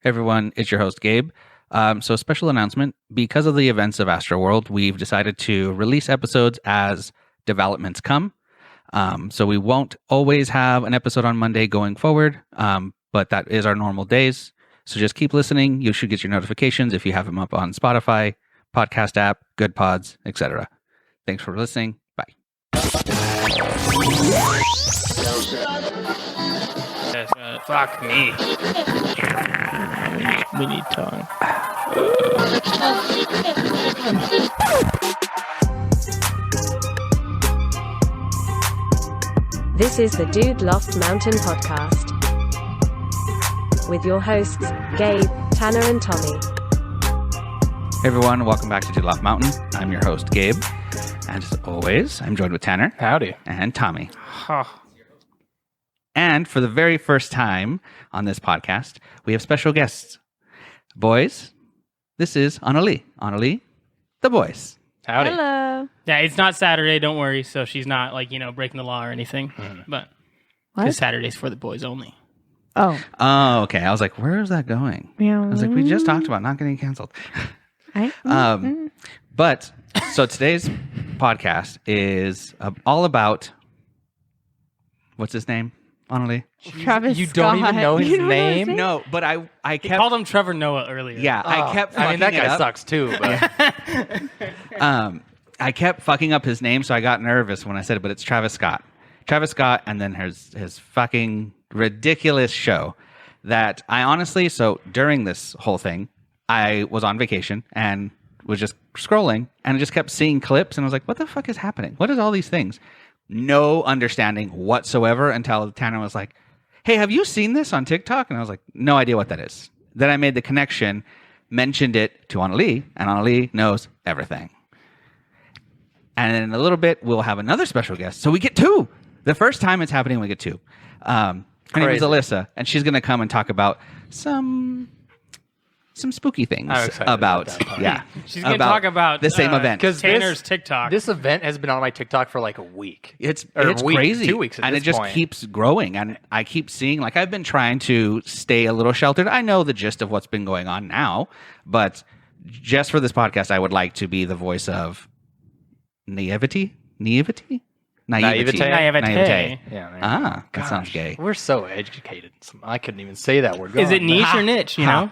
Hey everyone, it's your host Gabe. So special announcement, because of the events of Astroworld, we've decided to release episodes as developments come. So we won't always have an episode on Monday going forward, but that is our normal days. So just keep listening. You should get your notifications if you have them up on Spotify, podcast app, Good Pods, etc. Thanks for listening. Bye. Fuck me. We need tongue. This is the Dude Loft Mountain podcast with your hosts, Gabe, Tanner, and Tommy. Hey everyone, welcome back to Dude Loft Mountain. I'm your host Gabe, and as always, I'm joined with Tanner. Howdy. And Tommy. Huh. And for the very first time on this podcast, we have special guests. Boys, this is Annali. Annali, the boys. Howdy. Hello. Yeah, it's not Saturday, don't worry. So she's not breaking the law or anything. But because Saturday's for the boys only. Oh, Okay. I was like, where is that going? yeah. I was like, we just talked about not getting canceled. But so today's podcast is all about, what's his name, Annali? Travis You don't Scott. even know his You don't know his name? No, but I He kept called him Trevor Noah earlier. Yeah, I kept fucking that it guy up. sucks too. But I kept fucking up his name, so I got nervous when I said it, but it's Travis Scott. Travis Scott, and then his fucking ridiculous show that I honestly, so during this whole thing, I was on vacation and was just scrolling and I just kept seeing clips and I was like, what the fuck is happening? What is all these things? No understanding whatsoever until Tanner was like, hey, have you seen this on TikTok? And I was like, no idea what that is. Then I made the connection, mentioned it to Annali, and Annali knows everything. And in a little bit, we'll have another special guest. So we get two. The first time it's happening, we get two. Her name is Crazy. Alyssa, and she's going to come and talk about some spooky things I'm excited about that part. She's going to talk about the same event. because Tanner's TikTok. this event has been on my TikTok for like a week. It's Or a week, crazy. 2 weeks at and this it just point. keeps growing. And I keep seeing, like, I've been trying to stay a little sheltered. I know the gist of what's been going on now, but just for this podcast, I would like to be the voice of naivety. Naivete? Naivete. Yeah, That Gosh, sounds gay. We're so educated. I couldn't even say that word. Is it niche or niche, you know?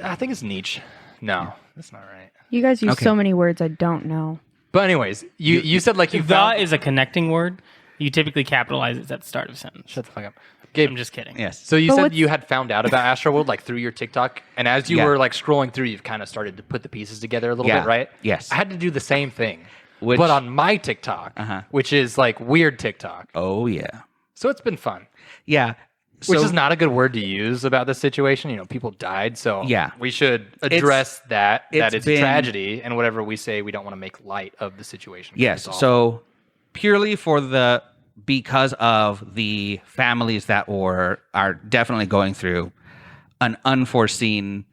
I think it's niche. No, that's not right. You guys use Okay. so many words I don't know. But anyways, you said like you The found... is a connecting word. You typically capitalize it at the start of a sentence. Shut the fuck up. Gabe, I'm just kidding. Yes. so you But said what's- you had found out about Astroworld like through your TikTok, and as you Yeah. were like scrolling through, you've kind of started to put the pieces together a little Yeah. bit, right? Yes. I had to do the same thing, Which- but on my TikTok, which is like weird TikTok. Oh, yeah. So it's been fun, Yeah. which So- is not a good word to use about this situation. You know, people died, so Yeah. we should address that it's it's been- a tragedy, and whatever we say, we don't want to make light of the situation. Yes. It's awful. So purely because of the families that are definitely going through an unforeseen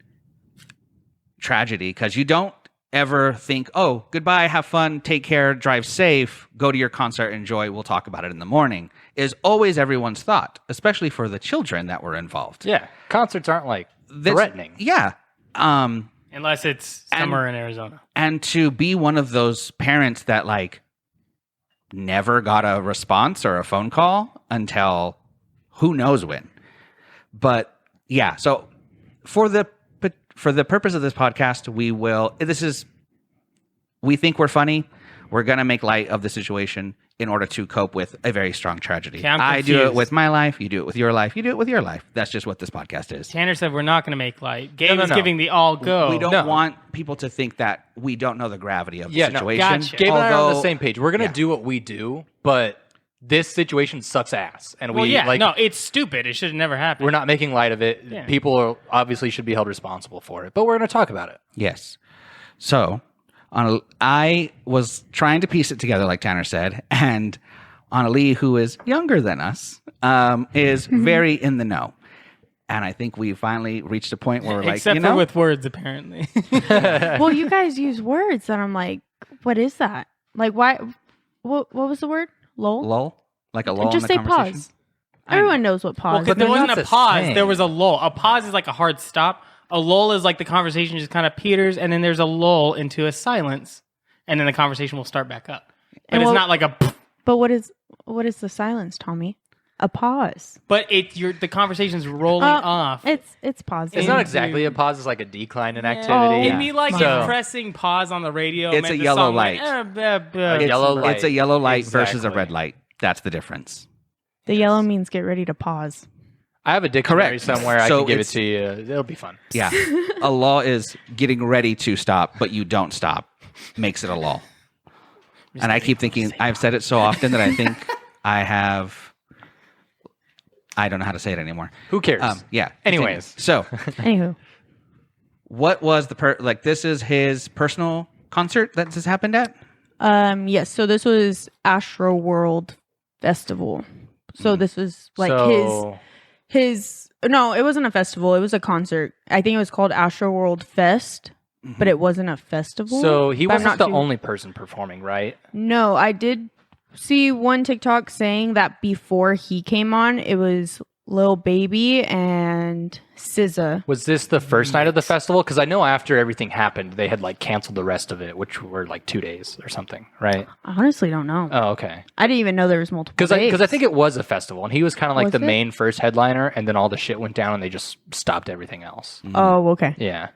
tragedy, because you don't ever think, oh, goodbye, have fun, take care, drive safe, go to your concert, enjoy, we'll talk about it in the morning, is always everyone's thought, especially for the children that were involved. yeah, concerts aren't like That's- threatening. Yeah. Unless it's summer in Arizona. And to be one of those parents that like never got a response or a phone call until who knows when. But yeah, so for the purpose of this podcast, we think we're funny. We're going to make light of the situation in order to cope with a very strong tragedy. Okay, I'm I do it confused. with my life. You do it with your life. You do it with your life. That's just what this podcast is. Tanner said we're not going to make light. Gabe No. is giving the all go. We don't No. want people to think that we don't know the gravity of the Yeah, no, situation. gotcha. Gabe and I are on the Although- same page. We're gonna yeah. do what we do, but this situation sucks ass, and Well, we yeah, like. no, it's stupid. It should have never happened. We're not making light of it. Yeah. People obviously should be held responsible for it, but we're gonna talk about it. Yes. So, I was trying to piece it together, like Tanner said, and Annali, who is younger than us, is very in the know. And I think we finally reached a point where we're like, Except you for know, with words, apparently. Well, you guys use words that I'm like, what is that? Like, why? What was the word? Lol? lull, like a lull Just in the say conversation. pause. Everyone knows what Well, pause because is. there they're wasn't not a the pause. same. There was a lull. A pause is like a hard stop. A lull is like the conversation just kind of peters, and then there's a lull into a silence, and then the conversation will start back up. But it's not like a. But what is the silence, Tommy? A pause. But the conversation's rolling off. It's pausing. It's not exactly a pause. It's like a decline in activity. It'd be like pressing pause on the radio. It's a yellow light. It's a yellow light Exactly. versus a red light. That's the difference. The yellow means get ready to pause. I have a dictionary Correct. somewhere. I So can give it it's- to you. It'll be fun. Yeah. A lull is getting ready to stop, but you don't stop. Makes it a lull. And I keep thinking, I've said it so often that I think I don't know how to say it anymore. Who cares? Yeah. Anyways. So Anywho. what was this is his personal concert that this happened at? Yes. So this was Astroworld Festival. So this was like his. No, it wasn't a festival. It was a concert. I think it was called Astroworld Fest, but it wasn't a festival. So he But I'm wasn't not the too- only person performing, right? No, I did see one TikTok saying that before he came on, it was Lil Baby and SZA. Was this the first night of the festival? Because I know after everything happened, they had like canceled the rest of it, which were like 2 days or something, right? I honestly don't know. Oh, okay. I didn't even know there was multiple days. Because I think it was a festival, and he was kind of like Was the it? main first headliner, and then all the shit went down, and they just stopped everything else. Oh, okay. Yeah.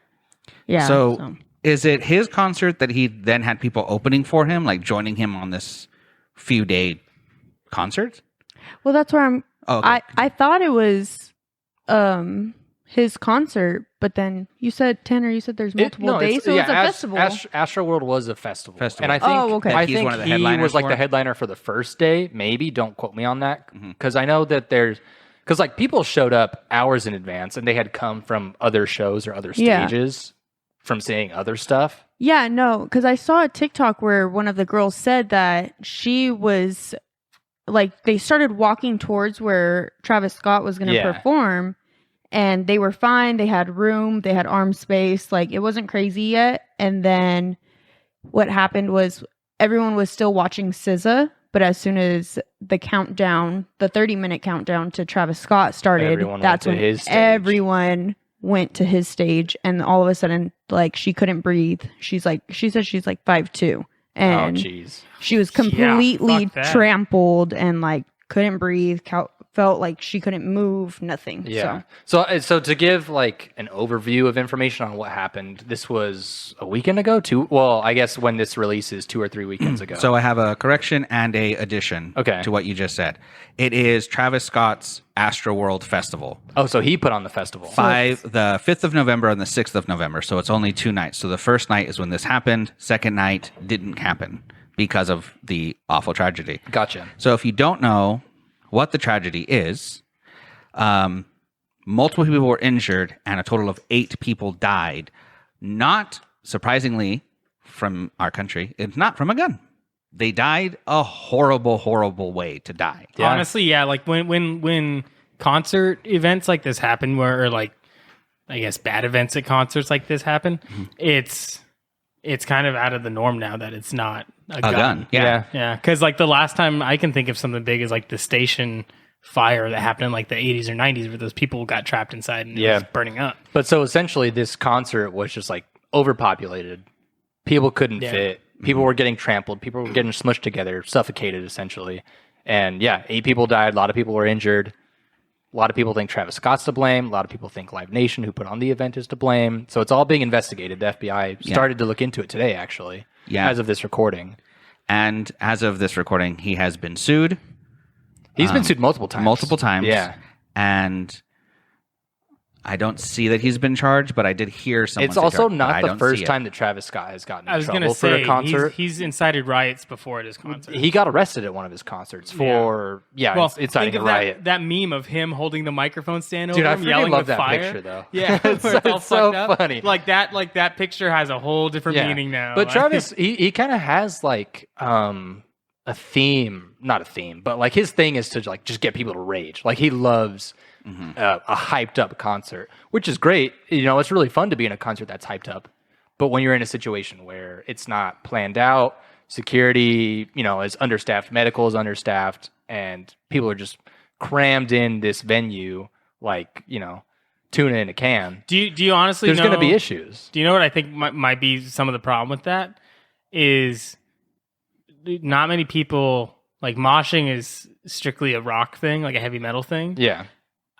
Yeah. So is it his concert that he then had people opening for him, like joining him on this few day concert? Well, that's where I'm. Oh, okay. I thought it was his concert, but then you said Tanner. You said there's multiple days, so it was a festival. Astroworld was a festival. And I think, Oh, okay. I He's think one of the he headliners was like for the it? headliner for the first day. Maybe, don't quote me on that. Because I know that because like people showed up hours in advance, and they had come from other shows or other Yeah. stages from seeing other stuff. Yeah, no, because I saw a TikTok where one of the girls said that she was like they started walking towards where Travis Scott was going to Yeah. perform, and they were fine. They had room, they had arm space, like it wasn't crazy yet. And then what happened was everyone was still watching SZA, but as soon as the countdown, the 30-minute countdown to Travis Scott started, Everyone that's went to when his stage. everyone went to his stage, and all of a sudden, like she couldn't breathe. She said she's like 5'2", and Oh, jeez. she was completely fuck that. trampled and like couldn't breathe. Felt like she couldn't move. Nothing. Yeah. So to give like an overview of information on what happened, this was a weekend ago. Well, I guess when this releases 2 or 3 weekends ago. So I have a correction and a addition Okay. to what you just said. It is Travis Scott's Astroworld Festival. so he put on the festival. The 5th of November and the 6th of November. So it's only 2 nights. So the first night is when this happened. Second night didn't happen because of the awful tragedy. Gotcha. So if you don't know what the tragedy is, multiple people were injured and a total of 8 people died. Not surprisingly from our country, it's not from a gun. They died a horrible, horrible way to die. Yeah. Honestly, yeah. Like when concert events like this happen, or like I guess bad events at concerts like this happen, it's kind of out of the norm now that it's not a gun. Yeah. Yeah, because like the last time I can think of something big is like the station fire that happened in like the 80s or 90s where those people got trapped inside and it was burning up. But so essentially this concert was just like overpopulated. People couldn't fit. People were getting trampled. People were getting smushed together, suffocated essentially. And 8 people died. A lot of people were injured. A lot of people think Travis Scott's to blame. A lot of people think Live Nation, who put on the event, is to blame. So it's all being investigated. The FBI started to look into it today, actually, as of this recording. And as of this recording, he has been sued. He's been sued multiple times. Yeah. And I don't see that he's been charged, but I did hear someone. It's also charged, but not I the don't first see it. time that Travis Scott has gotten I in was going trouble to for say a concert. he's incited riots before at his concert. He got arrested at one of his concerts for inciting think a of riot. that meme of him holding the microphone stand over Dude, I him, freaking yelling love with that fire. picture, though. Yeah, It's where all so fucked up. funny. Like that picture has a whole different meaning now. But Like- Travis, he kind of has like a theme, not a theme, but like his thing is to like just get people to rage. Like he loves a hyped up concert, which is great. You know, it's really fun to be in a concert that's hyped up. But when you're in a situation where it's not planned out, security, is understaffed, medical is understaffed, and people are just crammed in this venue, like, tuna in a can, Do you honestly there's know, going to be issues. Do you know what I think might be some of the problem with that? Is not many people, like, moshing is strictly a rock thing, like a heavy metal thing. Yeah.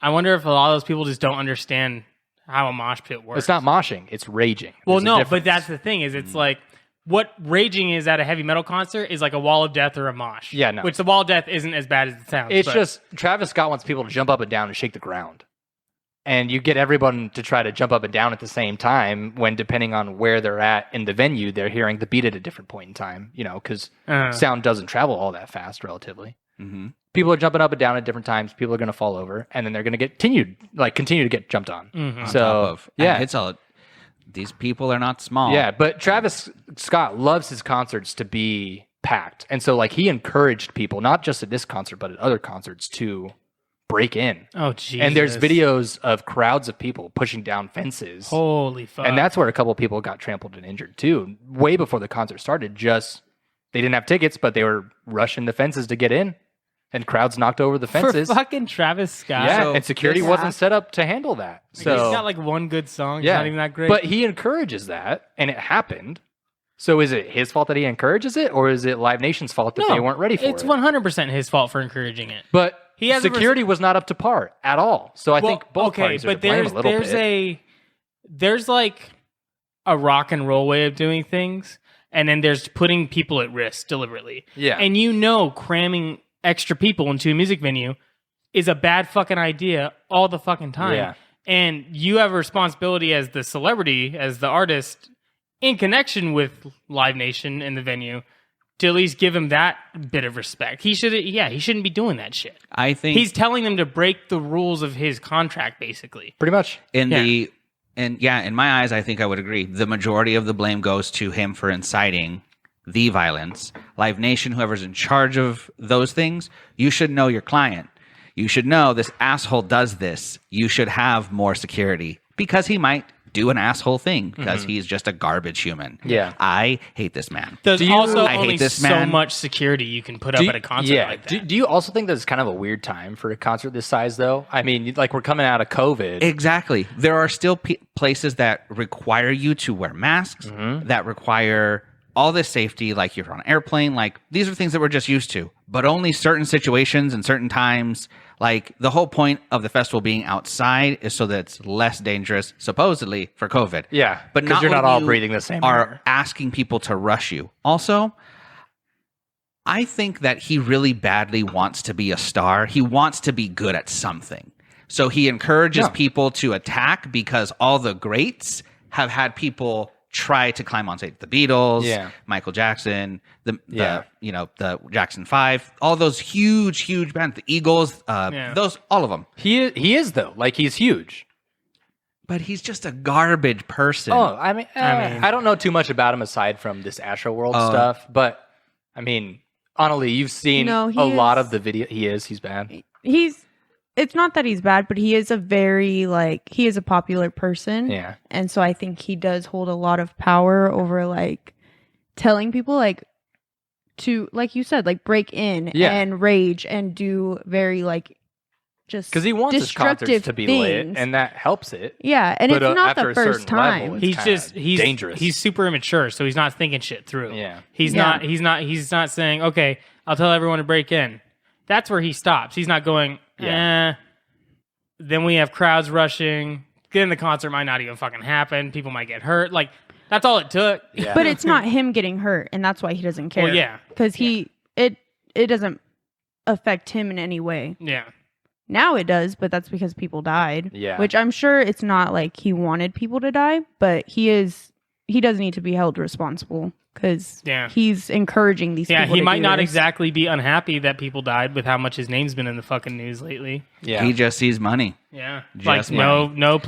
I wonder if a lot of those people just don't understand how a mosh pit works. It's not moshing, it's raging. Well, There's a no, but difference. that's the thing, is it's like, what raging is at a heavy metal concert is like a wall of death or a mosh. Yeah, no. Which the wall of death isn't as bad as it sounds. It's but- just Travis Scott wants people to jump up and down and shake the ground. And you get everyone to try to jump up and down at the same time when, depending on where they're at in the venue, they're hearing the beat at a different point in time, because sound doesn't travel all that fast relatively. Mm-hmm. People are jumping up and down at different times. People are going to fall over, and then they're going to continue to get jumped on. Mhm. So, Top of, and yeah. it's all. These people are not small. Yeah, but Travis Scott loves his concerts to be packed. And so, like, he encouraged people, not just at this concert, but at other concerts, to break in. Oh, Jesus. And there's videos of crowds of people pushing down fences. Holy fuck. And that's where a couple of people got trampled and injured, too. Way before the concert started, they didn't have tickets, but they were rushing the fences to get in. And crowds knocked over the fences. For fucking Travis Scott. Yeah, So and security this- wasn't set up to handle that. So He's got like one good song. It's yeah, not even that great. But he encourages that, and it happened. So is it his fault that he encourages it, or is it Live Nation's fault that they weren't ready for it's it? 100% his fault for encouraging it. But He has a security was not up to par at all. So I think both okay, parties are but to blame a little bit. there's like a rock and roll way of doing things, and then there's putting people at risk deliberately. Yeah. And cramming extra people into a music venue is a bad fucking idea all the fucking time. Yeah. And you have a responsibility as the celebrity, as the artist, in connection with Live Nation and the venue, to at least give him that bit of respect. He shouldn't be doing that shit. I think He's telling them to break the rules of his contract, basically. Pretty much. in my eyes, I think I would agree. The majority of the blame goes to him for inciting the violence. Live Nation, whoever's in charge of those things, you should know your client. You should know this asshole does this. You should have more security because he might do an asshole thing because he's just a garbage human. Yeah. I hate this man. There's you- also I hate only this so man. much security you can put up at a concert like that. Do you also think that it's kind of a weird time for a concert this size, though? I mean, like, we're coming out of COVID. Exactly. There are still places that require you to wear masks, that require all this safety, like you're on an airplane. Like, these are things that we're just used to, but only certain situations and certain times. Like, the whole point of the festival being outside is so that it's less dangerous, supposedly, for COVID. Yeah, but 'cause you're when not all you breathing the same Are air. asking people to rush you. Also, I think that he really badly wants to be a star. He wants to be good at something. So he encourages people to attack because all the greats have had people try to climb on stage. The Beatles, Michael Jackson, the Jackson 5, all those huge bands, the Eagles, those, all of them. He is, though. Like, he's huge. But he's just a garbage person. Oh, I mean, I don't know too much about him aside from this Astroworld stuff, but I mean, Annali, you've seen No, he a lot is- of the video. He's bad. It's not that he's bad, but he is he is a popular person. Yeah. And so I think he does hold a lot of power over like telling people like to, like you said, like break in and rage and do very like just Because he wants his concerts destructive to be things. lit, and that helps it. Yeah, and But, it's not after the a certain first level, time. it's He's dangerous. He's super immature, so he's not thinking shit through. Yeah. He's not saying, okay, I'll tell everyone to break in. That's where he stops. He's not going, then we have crowds rushing. Then the concert might not even fucking happen. People might get hurt. Like, that's all it took. Yeah. But it's not him getting hurt, and that's why he doesn't care. Well, yeah. Because it doesn't affect him in any way. Yeah. Now it does, but that's because people died. Yeah. Which I'm sure it's not like he wanted people to die, but he does need to be held responsible because he's encouraging these people. Yeah, he to might do not this. exactly be unhappy that people died with how much his name's been in the fucking news lately. Yeah. He just sees money. Yeah. Just like money. no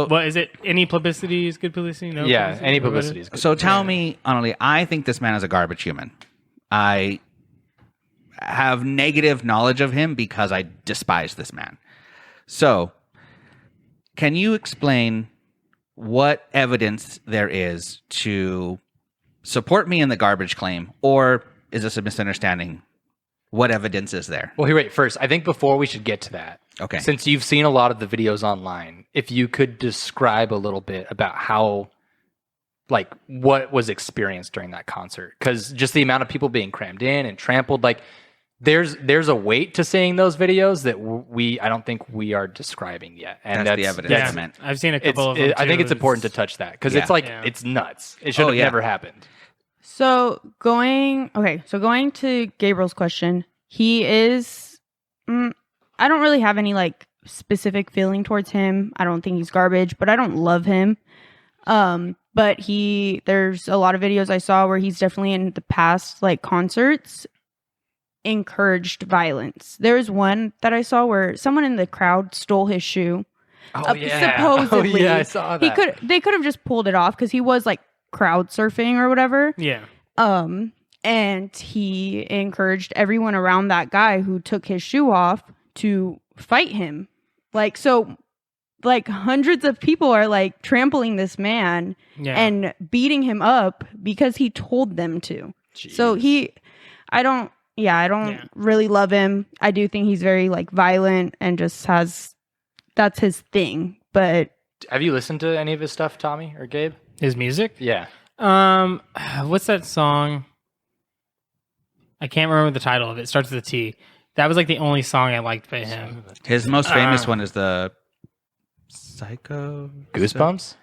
what is it? Any publicity is good publicity? No Yeah, publicity? any What is it? publicity is good. So tell me, Annali, I think this man is a garbage human. I have negative knowledge of him because I despise this man. So, can you explain what evidence there is to support me in the garbage claim, or is this a misunderstanding What evidence is there? Well, here, wait. First, I think before we should get to that, Okay. since you've seen a lot of the videos online, if you could describe a little bit about how, like, what was experienced during that concert, because just the amount of people being crammed in and trampled, like, there's a weight to seeing those videos that I don't think we are describing yet, and That's the evidence. Yeah, I meant. I've seen a couple of them. I think too. it's important to touch that because Yeah. it's like Yeah. it's nuts. It should have yeah. never happened. So going to Gabriel's question, he is. I don't really have any like specific feeling towards him. I don't think he's garbage, but I don't love him. But there's a lot of videos I saw where he's definitely in the past like concerts encouraged violence. There's one that I saw where someone in the crowd stole his shoe. Supposedly, Oh yeah, I saw that. They could have just pulled it off because he was like crowd surfing or whatever. Yeah. And he encouraged everyone around that guy who took his shoe off to fight him. Like, so like hundreds of people are like trampling this man and beating him up because he told them to. Jeez. So I don't really love him. I do think he's very like violent and just that's his thing. But Have you listened to any of his stuff, Tommy or Gabe? His music? Yeah. What's that song? I can't remember the title of it. It starts with a T. That was like the only song I liked by him. His most famous one is the Psycho Goosebumps?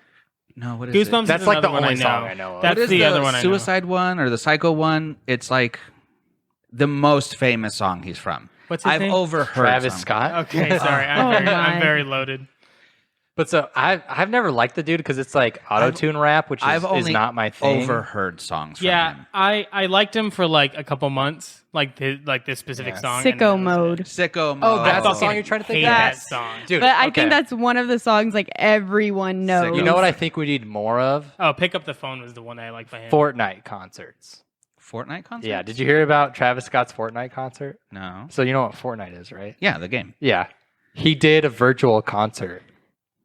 No, what is Goosebumps. it? That's is like the another one only I song I know of. That's What is the other one I know. Suicide one or the Psycho one? It's like the most famous song he's from. What's his I've name? overheard Travis some. Scott? Okay, sorry. I'm my. very loaded. But so I've never liked the dude because it's like auto-tune rap, which I've is only not my thing. overheard songs from Yeah, him. I liked him for like a couple months, like this specific Yeah. song. and Sicko that was mode. it. Sicko Mode. Oh, that's the fucking song you're trying to think hate of? that song. Dude, But I okay. think that's one of the songs like everyone knows. You know what I think we need more of? Oh, Pick Up the Phone was the one that I liked by him. Fortnite concerts. Fortnite concert? Yeah, did you hear about Travis Scott's Fortnite concert? No. So you know what Fortnite is, right? Yeah, the game. Yeah. He did a virtual concert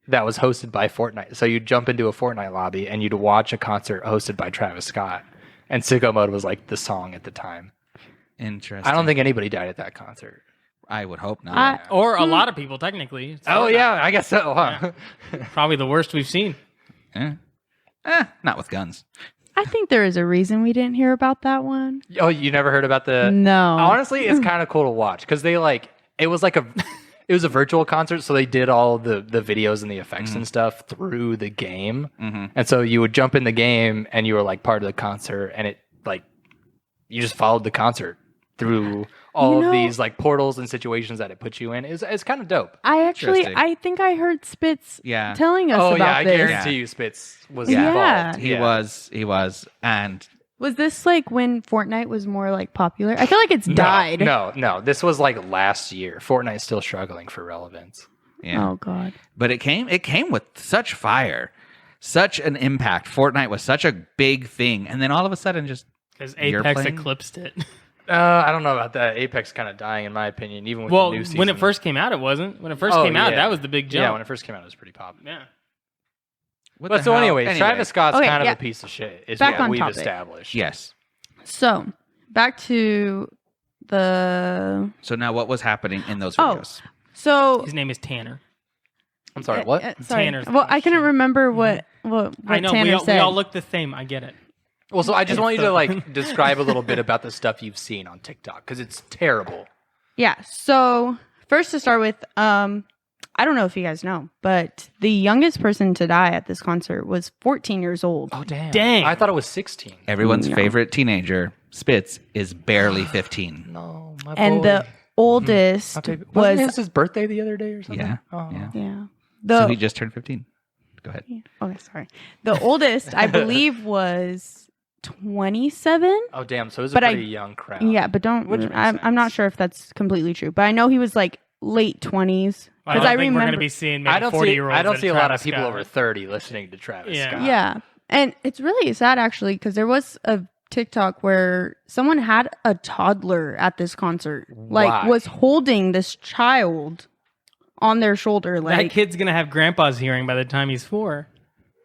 that was hosted by Fortnite. So you'd jump into a Fortnite lobby and you'd watch a concert hosted by Travis Scott. And Sicko Mode was like the song at the time. Interesting. I don't think anybody died at that concert. I would hope not. Or a lot of people, technically. It's Oh, yeah, I guess so, huh? probably the worst we've seen. Not with guns. I think there is a reason we didn't hear about that one. Oh, you never heard about the... No. Honestly, it's kind of cool to watch because they like... It was a virtual concert, so they did all the videos and the effects and stuff through the game. And so you would jump in the game and you were like part of the concert and it like... You just followed the concert through all of these like portals and situations that it puts you in. It's kind of dope. Interesting. I think I heard Spitz Yeah. telling us Oh, about yeah, I this. guarantee you Spitz was Yeah. involved. He Yeah. was. And Was this like when Fortnite was more like popular? I feel like it's died. No. This was like last year. Fortnite's still struggling for relevance. yeah. Oh god. But it came with such fire, such an impact. Fortnite was such a big thing. And then all of a sudden just Because You're Apex playing? eclipsed it. I don't know about that. Apex kind of dying, in my opinion, even with Well, the new season. when it first came out, it wasn't. When it first Oh, came out, yeah. that was the big jump. Yeah, when it first came out, it was pretty popular. Yeah. what But the so hell? anyway, Travis Scott's Okay, kind of yeah. a piece of shit, is Back what on we've topic. established. Yes. So back to the So now what was happening in those Oh. videos? so His name is Tanner. I'm sorry, what? sorry. Tanner's Well, I couldn't question. remember what I know. Tanner We said. all look the same. I get it. Well, so I just want you to So- like describe a little bit about the stuff you've seen on TikTok because it's terrible. Yeah. So first to start with, I don't know if you guys know, but the youngest person to die at this concert was 14 years old. Oh damn! Dang. I thought it was 16. Everyone's No. favorite teenager, Spitz, is barely 15. No, my And boy. the oldest Wasn't was his birthday the other day or something? Yeah. Oh. Yeah. yeah. So The he just turned 15. Go ahead. okay, sorry. The oldest I believe was 27. Oh damn! So it was a But pretty young crowd. Yeah, but don't. Which makes I'm not sense. sure if that's completely true, but I know he was like late 20s I because don't I think we're going to remember. be seeing I maybe don't 40 see. year olds. I don't see a lot of people over 30 listening to Travis Yeah. Scott. Yeah, and it's really sad actually because there was a TikTok where someone had a toddler at this concert, like Why? was holding this child on their shoulder, That like kid's going to have grandpa's hearing by the time he's 4.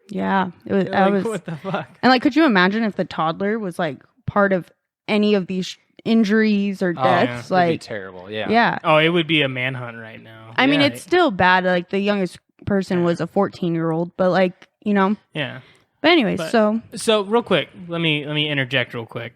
yeah, it was. You're I like, was, what the fuck? and like, could you imagine if the toddler was like part of any of these injuries or deaths. It'd be Like, terrible. Yeah. yeah. Oh, it would be a manhunt right now. I mean, Yeah. it's still bad. Like, the youngest person was a 14-year-old, but like, you know. Yeah. But anyways, But- So real quick, let me interject real quick.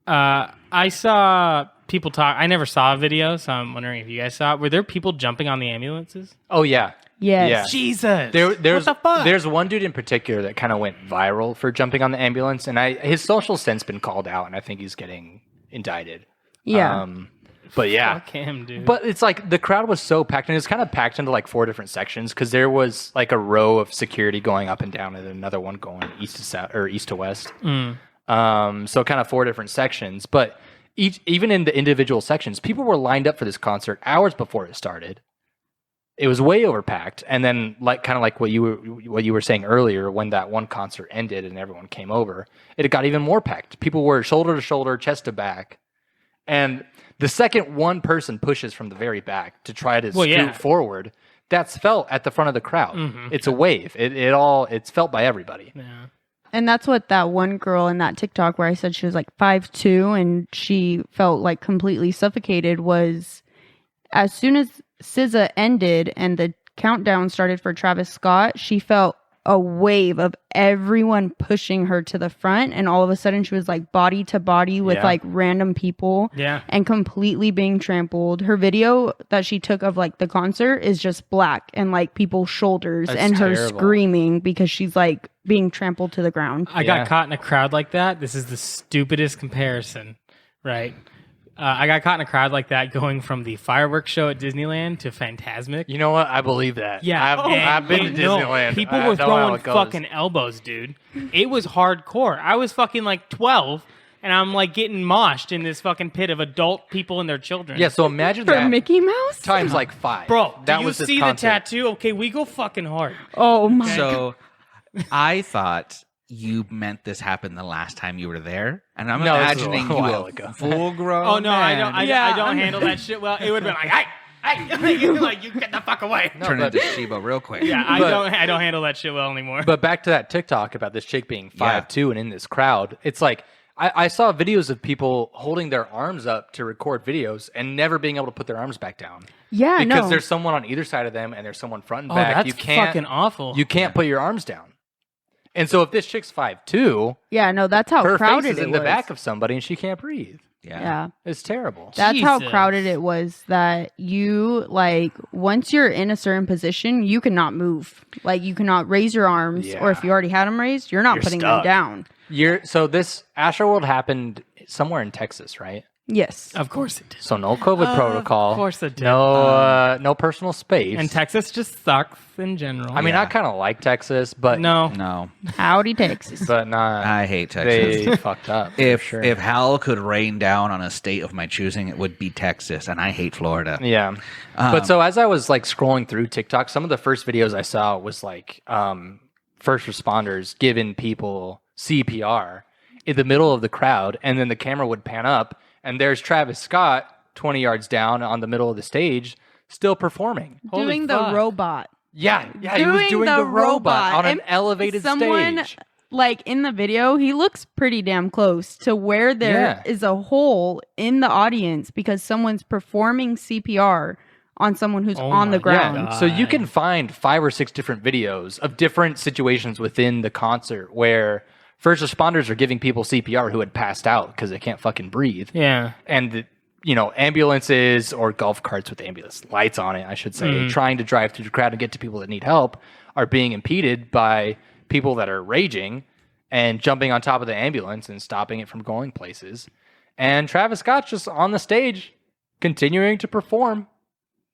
I saw people talk. I never saw a video, so I'm wondering if you guys saw it. Were there people jumping on the ambulances? Oh yeah. yes. Yeah. Jesus, There's what the fuck? There's one dude in particular that kind of went viral for jumping on the ambulance, and his social sense been called out, and I think he's getting indicted. Yeah. But yeah. Fuck him, dude. But it's like the crowd was so packed, and it's kind of packed into like 4 different sections because there was like a row of security going up and down, and another one going east to south or east to west. So kind of 4 different sections, but even in the individual sections, people were lined up for this concert hours before it started. It was way overpacked, and then like kind of like what you were saying earlier, when that one concert ended and everyone came over, it got even more packed. People were shoulder to shoulder, chest to back, and the second one person pushes from the very back to try to scoot forward, that's felt at the front of the crowd. It's a wave. It's felt by everybody. Yeah. And that's what that one girl in that TikTok where I said she was like 5'2" and she felt like completely suffocated was as soon as SZA ended and the countdown started for Travis Scott, she felt a wave of everyone pushing her to the front, and all of a sudden she was like body to body with like random people and completely being trampled. Her video that she took of like the concert is just black and like people's shoulders and her screaming because she's like being trampled to the ground. I got caught in a crowd like that. This is the stupidest comparison, right? I got caught in a crowd like that going from the fireworks show at Disneyland to Phantasmic. You know what? I believe that. Yeah, I've been to Disneyland. People I were know how throwing it goes. fucking elbows, dude. It was hardcore. I was fucking like 12, and I'm like getting moshed in this fucking pit of adult people and their children. Yeah, so imagine For that Mickey Mouse? times like 5. Bro, that do you was this see the concert. tattoo? Okay, we go fucking hard. Oh my So I thought you meant this happened the last time you were there, and I'm No, this was imagining a you while a ago. full grown. Oh no, I man. don't. I don't handle that shit well. It would have been like, hey, you get the fuck away. Turn into Shiba real quick. Yeah, I don't handle that shit well anymore. But back to that TikTok about this chick being 5'2" and in this crowd, it's like I saw videos of people holding their arms up to record videos and never being able to put their arms back down. Yeah, because no. there's someone on either side of them and there's someone front and oh, back. that's You can't fucking awful. You can't put your arms down. And so if this chick's 5'2", Yeah, no, that's how her crowded face is it in was. the back of somebody and she can't breathe. Yeah. It's terrible. That's how Jesus. crowded it was that you, like, once you're in a certain position, you cannot move. Like, you cannot raise your arms, or if you already had them raised, you're not putting stuck. them down. So this Astroworld happened somewhere in Texas, right? Yes. Of course it did. So no COVID protocol. Of course it did. No personal space. And Texas just sucks in general. I mean, I kind of like Texas, but No, Howdy, Texas. but not. I hate Texas. They fucked up. for If sure. if hell could rain down on a state of my choosing, it would be Texas, and I hate Florida. Yeah. But so as I was like scrolling through TikTok, some of the first videos I saw was like first responders giving people CPR in the middle of the crowd, and then the camera would pan up, and there's Travis Scott 20 yards down on the middle of the stage, still performing. Doing the fuck. robot. Yeah, he was doing the robot on an And elevated someone, stage. like, in the video, he looks pretty damn close to where there is a hole in the audience because someone's performing CPR on someone who's on the ground. Yeah. So you can find 5 or 6 different videos of different situations within the concert where first responders are giving people CPR who had passed out because they can't fucking breathe. Yeah. And, ambulances or golf carts with ambulance lights on it, I should say, trying to drive through the crowd and get to people that need help are being impeded by people that are raging and jumping on top of the ambulance and stopping it from going places. And Travis Scott's just on the stage continuing to perform.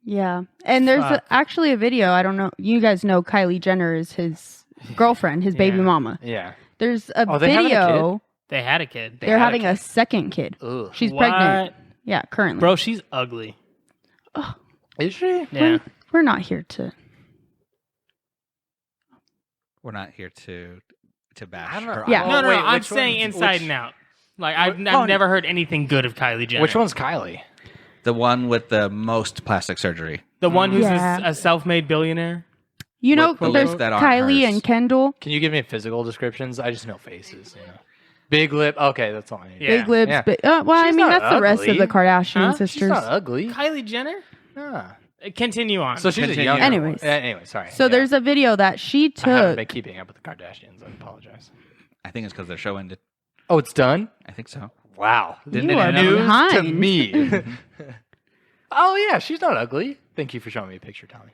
Yeah. And there's Fuck. actually a video. I don't know. You guys know Kylie Jenner is his girlfriend, his baby mama. Yeah. There's a Oh, they having a video. They had a kid. They're having a second kid. Ugh. She's What? pregnant. Yeah, currently. Bro, she's ugly. Is she? Yeah. We're not here to. We're not here to bash I don't know. her. Yeah. eye. No, wait, I'm which saying one's- inside which- and out. Like, I've never heard anything good of Kylie Jenner. Which one's Kylie? The one with the most plastic surgery. The one who's Yeah. a self-made billionaire? You know, What there's lips that aren't Kylie hers? and Kendall. Can you give me physical descriptions? I just know faces. Big lip. Okay, that's all I need. Yeah. Big lips. Yeah. Well, I She's mean, not that's the rest of ugly. the Kardashian Huh? sisters. She's not ugly. Kylie Jenner. Yeah. Continue on. So she's a Continue. young. Anyways. Anyway, sorry. So Yeah. there's a video that she I haven't took. been keeping up with the Kardashians. I apologize. I think it's because their show ended. Oh, it's done. I think so. Wow. Didn't You it are end? News to behind. me. Oh yeah, she's not ugly. Thank you for showing me a picture, Tommy.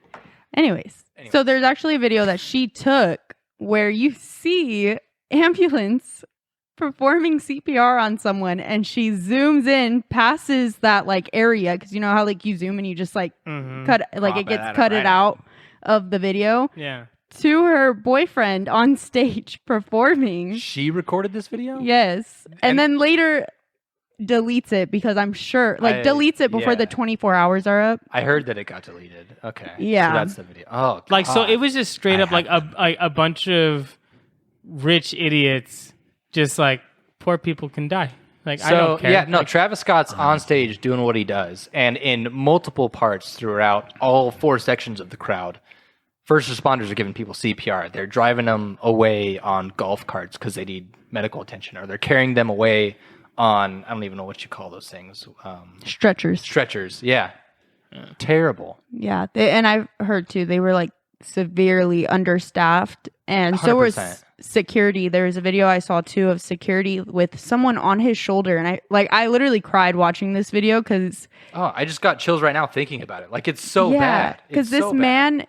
Anyways, so there's actually a video that she took where you see ambulance performing CPR on someone, and she zooms in, passes that like area, because you know how like you zoom and you just like Mhm. cut, like Crop it gets it cut right it out of the video, Yeah. to her boyfriend on stage performing. She recorded this video. Yes, and And- then later deletes it because I'm sure like deletes it before the yeah. 24 hours are up. I heard that it got deleted. Okay. Yeah. So that's the video. Oh, Like, so God. it was just straight I up like a bunch of rich idiots, just like poor people can die. Like, I don't care. Yeah, no, Like, Travis Scott's on stage doing what he does, and in multiple parts throughout all 4 sections of the crowd, first responders are giving people CPR. They're driving them away on golf carts because they need medical attention, or they're carrying them away on, I don't even know what you call those things, Stretchers. stretchers. Yeah. Terrible. Yeah, and I've heard too they were like severely understaffed, and so was 100%. security. There was a video I saw too of security with someone on his shoulder, and I literally cried watching this video because Oh, I just got chills right now thinking about it. Like, it's so bad. because It's this so bad. man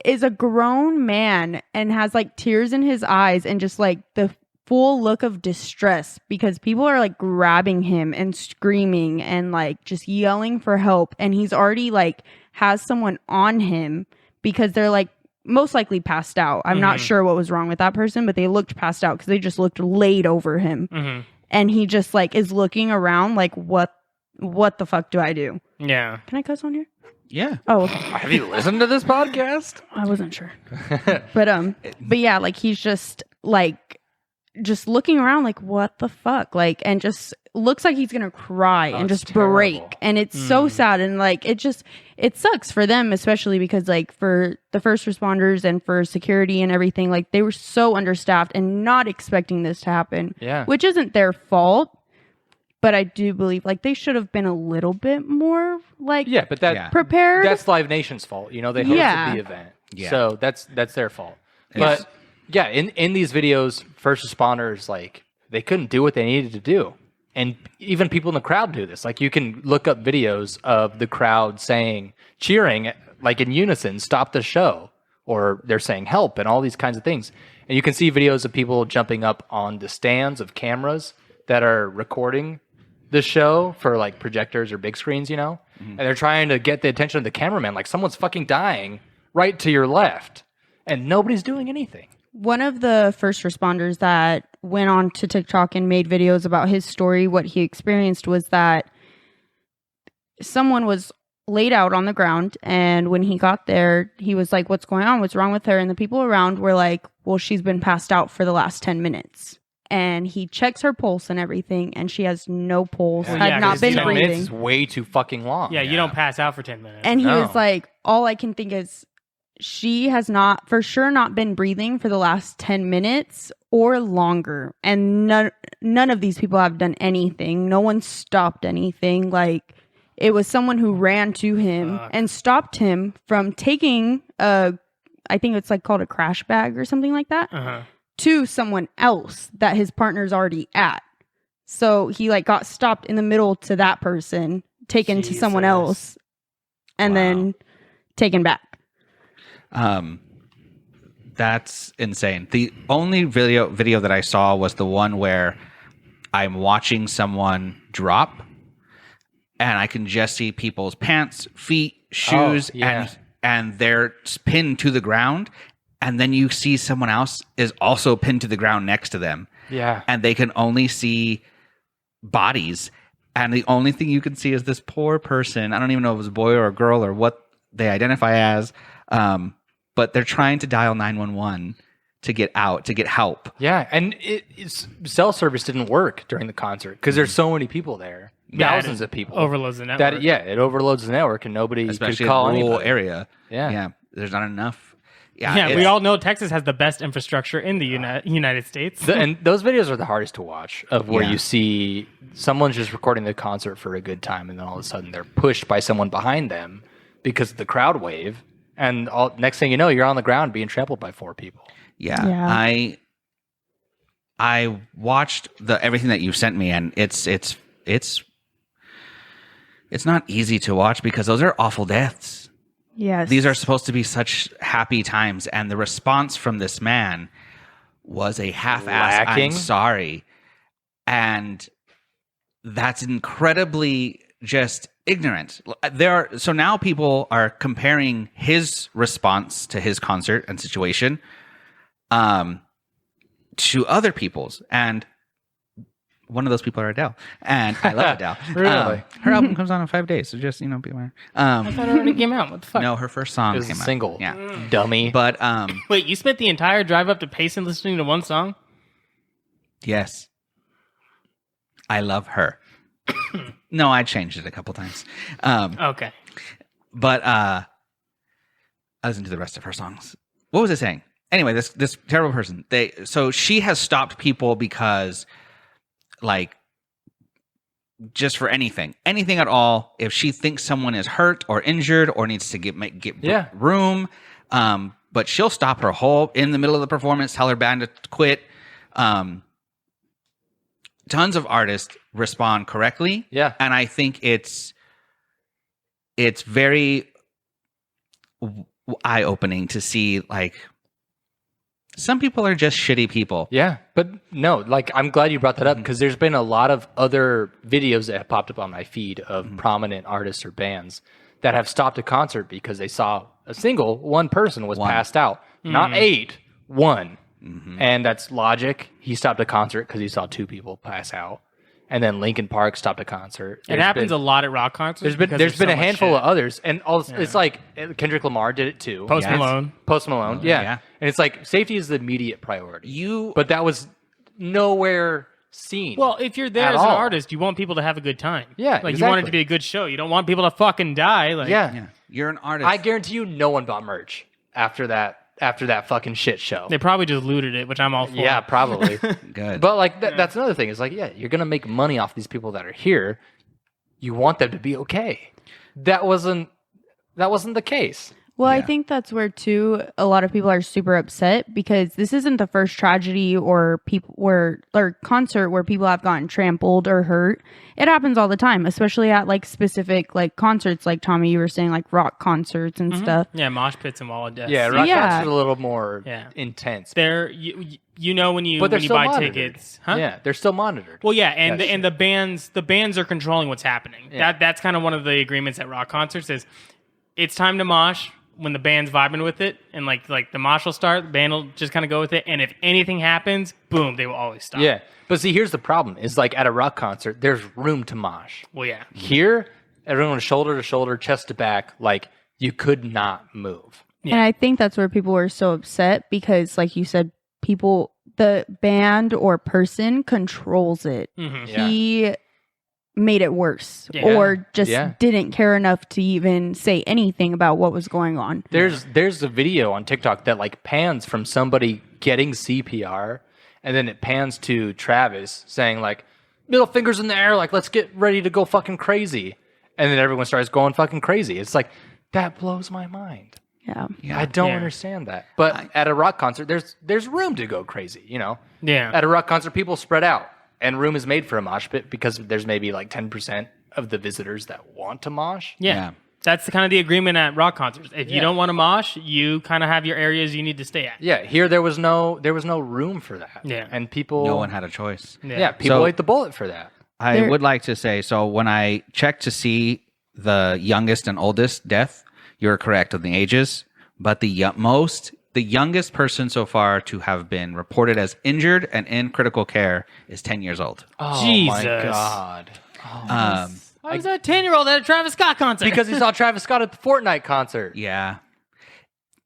is a grown man and has like tears in his eyes and just like the full look of distress because people are like grabbing him and screaming and like just yelling for help, and he's already like has someone on him because they're like most likely passed out. I'm not sure what was wrong with that person, but they looked passed out because they just looked laid over him. Mhm. And he just like is looking around like what the fuck do I do? Yeah. Can I cuss on here? Yeah. Oh, okay. Have you listened to this podcast? I wasn't sure. But yeah, like he's just like just looking around like what the fuck? Like, and just looks like he's gonna cry and it's just break. terrible. And it's so sad, and like it sucks for them, especially because like for the first responders and for security and everything, like they were so understaffed and not expecting this to happen. Yeah. Which isn't their fault. But I do believe like they should have been a little bit more like Yeah, but that Yeah. prepared. that's Live Nation's fault. You know, they hosted Yeah. the event. Yeah. So that's their fault. Yes. But yeah, in these videos, first responders, like, they couldn't do what they needed to do. And even people in the crowd do this. Like, you can look up videos of the crowd cheering, like in unison, stop the show. Or they're saying help and all these kinds of things. And you can see videos of people jumping up on the stands of cameras that are recording the show for like projectors or big screens, you know? And they're trying to get the attention of the cameraman. Like, someone's fucking dying right to your left. And nobody's doing anything. One of the first responders that went on to TikTok and made videos about his story, what he experienced was that someone was laid out on the ground, and when he got there, he was like, "What's going on? What's wrong with her?" And the people around were like, "Well, she's been passed out for the last 10 minutes." And he checks her pulse and everything, and she has no pulse, Well, had yeah, not 'cause, been you know, 10 minutes breathing. is way too fucking long. Yeah, you don't pass out for 10 minutes. And he No. was like, all I can think is she has not, for sure, not been breathing for the last 10 minutes or longer. And none of these people have done anything. No one stopped anything. Like, it was someone who ran to him and stopped him from taking I think it's like called a crash bag or something like that, Uh-huh. to someone else that his partner's already at. So he like got stopped in the middle to that person, taken to someone Jesus. else, and then taken back. That's insane. The only video that I saw was the one where I'm watching someone drop, and I can just see people's pants, feet, shoes, yeah. and they're pinned to the ground. And then you see someone else is also pinned to the ground next to them. Yeah. And they can only see bodies. And the only thing you can see is this poor person. I don't even know if it was a boy or a girl or what they identify as. But they're trying to dial 911 to get out, to get help. Yeah, and cell service didn't work during the concert because there's so many people there, thousands of people. Overloads the network. It overloads the network, and nobody Especially could call in a rural anybody. area. Yeah. There's not enough. Yeah, we it's- all know Texas has the best infrastructure in the United States. And those videos are the hardest to watch, of where Yeah. you see someone's just recording the concert for a good time, and then all of a sudden they're pushed by someone behind them because of the crowd wave, and next thing you know, you're on the ground being trampled by 4 people. Yeah. I watched everything that you sent me, and it's not easy to watch because those are awful deaths. Yes. These are supposed to be such happy times, and the response from this man was a half-ass Lacking. I'm sorry. And that's incredibly just ignorant. So now people are comparing his response to his concert and situation to other people's, and one of those people are Adele, and I love Adele. Really? Her album comes out in 5 days, so just be aware. I thought it already came out. What the fuck? No, her first song It was came a out. single. Yeah, Dummy. but Wait, you spent the entire drive up to Payson listening to one song? yes, I love her. No, I changed it a couple times, Okay. but I listened to the rest of her songs. What was I saying? Anyway, this terrible person. So she has stopped people because, like, just for anything at all. If she thinks someone is hurt or injured or needs to get Yeah. room, but she'll stop her in the middle of the performance, tell her band to quit. Tons of artists respond correctly. Yeah. And I think it's very eye-opening to see, like, some people are just shitty people. Yeah, but no, like, I'm glad you brought that up, because there's been a lot of other videos that have popped up on my feed of prominent artists or bands that have stopped a concert because they saw one person was passed out. Not 8, 1. And that's Logic. He stopped a concert because he saw 2 people pass out. And then Linkin Park stopped a concert. It happens a lot at rock concerts. There's been so a much handful shit. of others, and also it's like Kendrick Lamar did it too. Post Malone. Post Malone, yeah. Yeah. And it's like safety is the immediate priority. But But that was nowhere seen. Well, if you're there At as an all. artist, you want people to have a good time. Yeah, like you want it exactly. to be a good show. You don't want people to fucking die. Like, yeah. you're an artist. I guarantee you, no one bought merch after that fucking shit show. they probably just looted it, which I'm all for. Yeah, probably. Good. But like that's another thing. Is like, yeah, you're gonna make money off these people that are here. You want them to be okay. That wasn't the case. Well, I Yeah. think that's where too a lot of people are super upset because this isn't the first tragedy or concert where people have gotten trampled or hurt. It happens all the time, especially at like specific like concerts, like Tommy, you were saying, like rock concerts and stuff. Yeah, mosh pits and wall of death. Yeah, rock Yeah. concerts are a little more Yeah. intense. They're you know when you But they're when you still buy monitored. tickets, huh? Yeah, they're still monitored. Well, yeah, and That's the bands are controlling what's happening. Yeah. That's kind of one of the agreements at rock concerts is it's time to mosh when the band's vibing with it, and like the mosh will start, the band will just kind of go with it, and if anything happens, boom, they will always stop. Yeah, but see, here's the problem: is like at a rock concert, there's room to mosh. Well, yeah. Here, everyone was shoulder to shoulder, chest to back, like you could not move. Yeah. And I think that's where people were so upset because, like you said, the band or person controls it. Mhm. Yeah. He made it worse Yeah. or just Yeah. didn't care enough to even say anything about what was going on. There's a video on TikTok that like pans from somebody getting CPR, and then it pans to Travis saying like middle fingers in the air, like let's get ready to go fucking crazy, and then everyone starts going fucking crazy. It's like that blows my mind. Yeah. I don't Yeah. understand that. But at a rock concert, there's room to go crazy. You know, Yeah. at a rock concert, people spread out, and room is made for a mosh pit because there's maybe like 10% of the visitors that want to mosh. Yeah. Yeah. That's the kind of the agreement at rock concerts. If you Yeah. don't want to mosh, you kind of have your areas you need to stay at. Yeah, here there was no room for that. Yeah. and people no one had a choice. Yeah, people So- ate the bullet for that. I There- would like to say, so when I checked to see the youngest and oldest death, you're correct on the ages, but the youngest person so far to have been reported as injured and in critical care is 10 years old. Oh Jesus. my god! Why was that 10-year-old at a Travis Scott concert? Because he saw Travis Scott at the Fortnite concert. Yeah.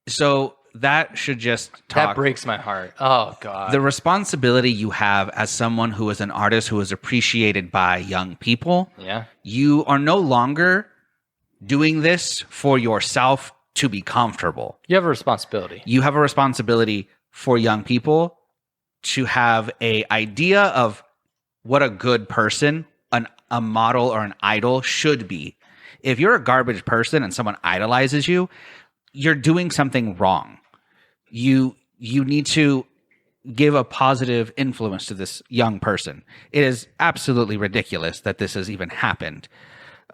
So that should just That talk. breaks my heart. Oh god. The responsibility you have as someone who is an artist who is appreciated by young people. yeah. You are no longer doing this for yourself to be comfortable. You have a responsibility. You have a responsibility for young people to have a idea of what a good person, a model or an idol should be. If you're a garbage person and someone idolizes you, you're doing something wrong. You need to give a positive influence to this young person. It is absolutely ridiculous that this has even happened.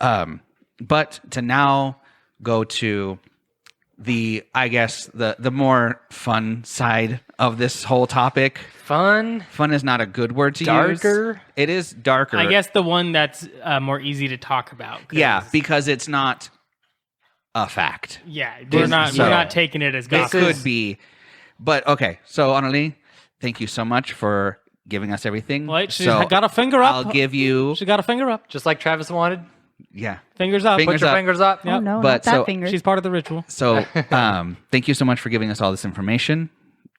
But to now go to the more fun side of this whole topic. Fun is not a good word to use. Darker? It is darker. I guess the one that's more easy to talk about. Yeah, because it's not a fact. Yeah, we're not taking it as It gospel. could be. But okay, so Annali, thank you so much for giving us everything. Wait, she's so got a finger up. I'll give you... She got a finger up. just like Travis wanted. Yeah. Fingers up. Fingers Put your up. fingers up. Oh, no, But not that so- finger. She's part of the ritual. So thank you so much for giving us all this information.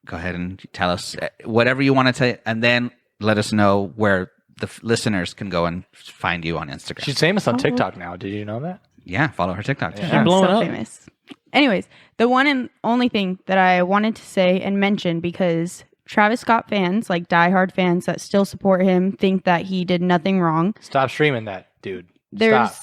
Go ahead and tell us whatever you want to tell, and then let us know where the listeners can go and find you on Instagram. She's famous on TikTok now. Did you know that? Yeah, follow her TikTok. She's blowing up. Famous. Anyways, the one and only thing that I wanted to say and mention, because Travis Scott fans, like diehard fans that still support him, think that he did nothing wrong. Stop streaming that, dude. Stop.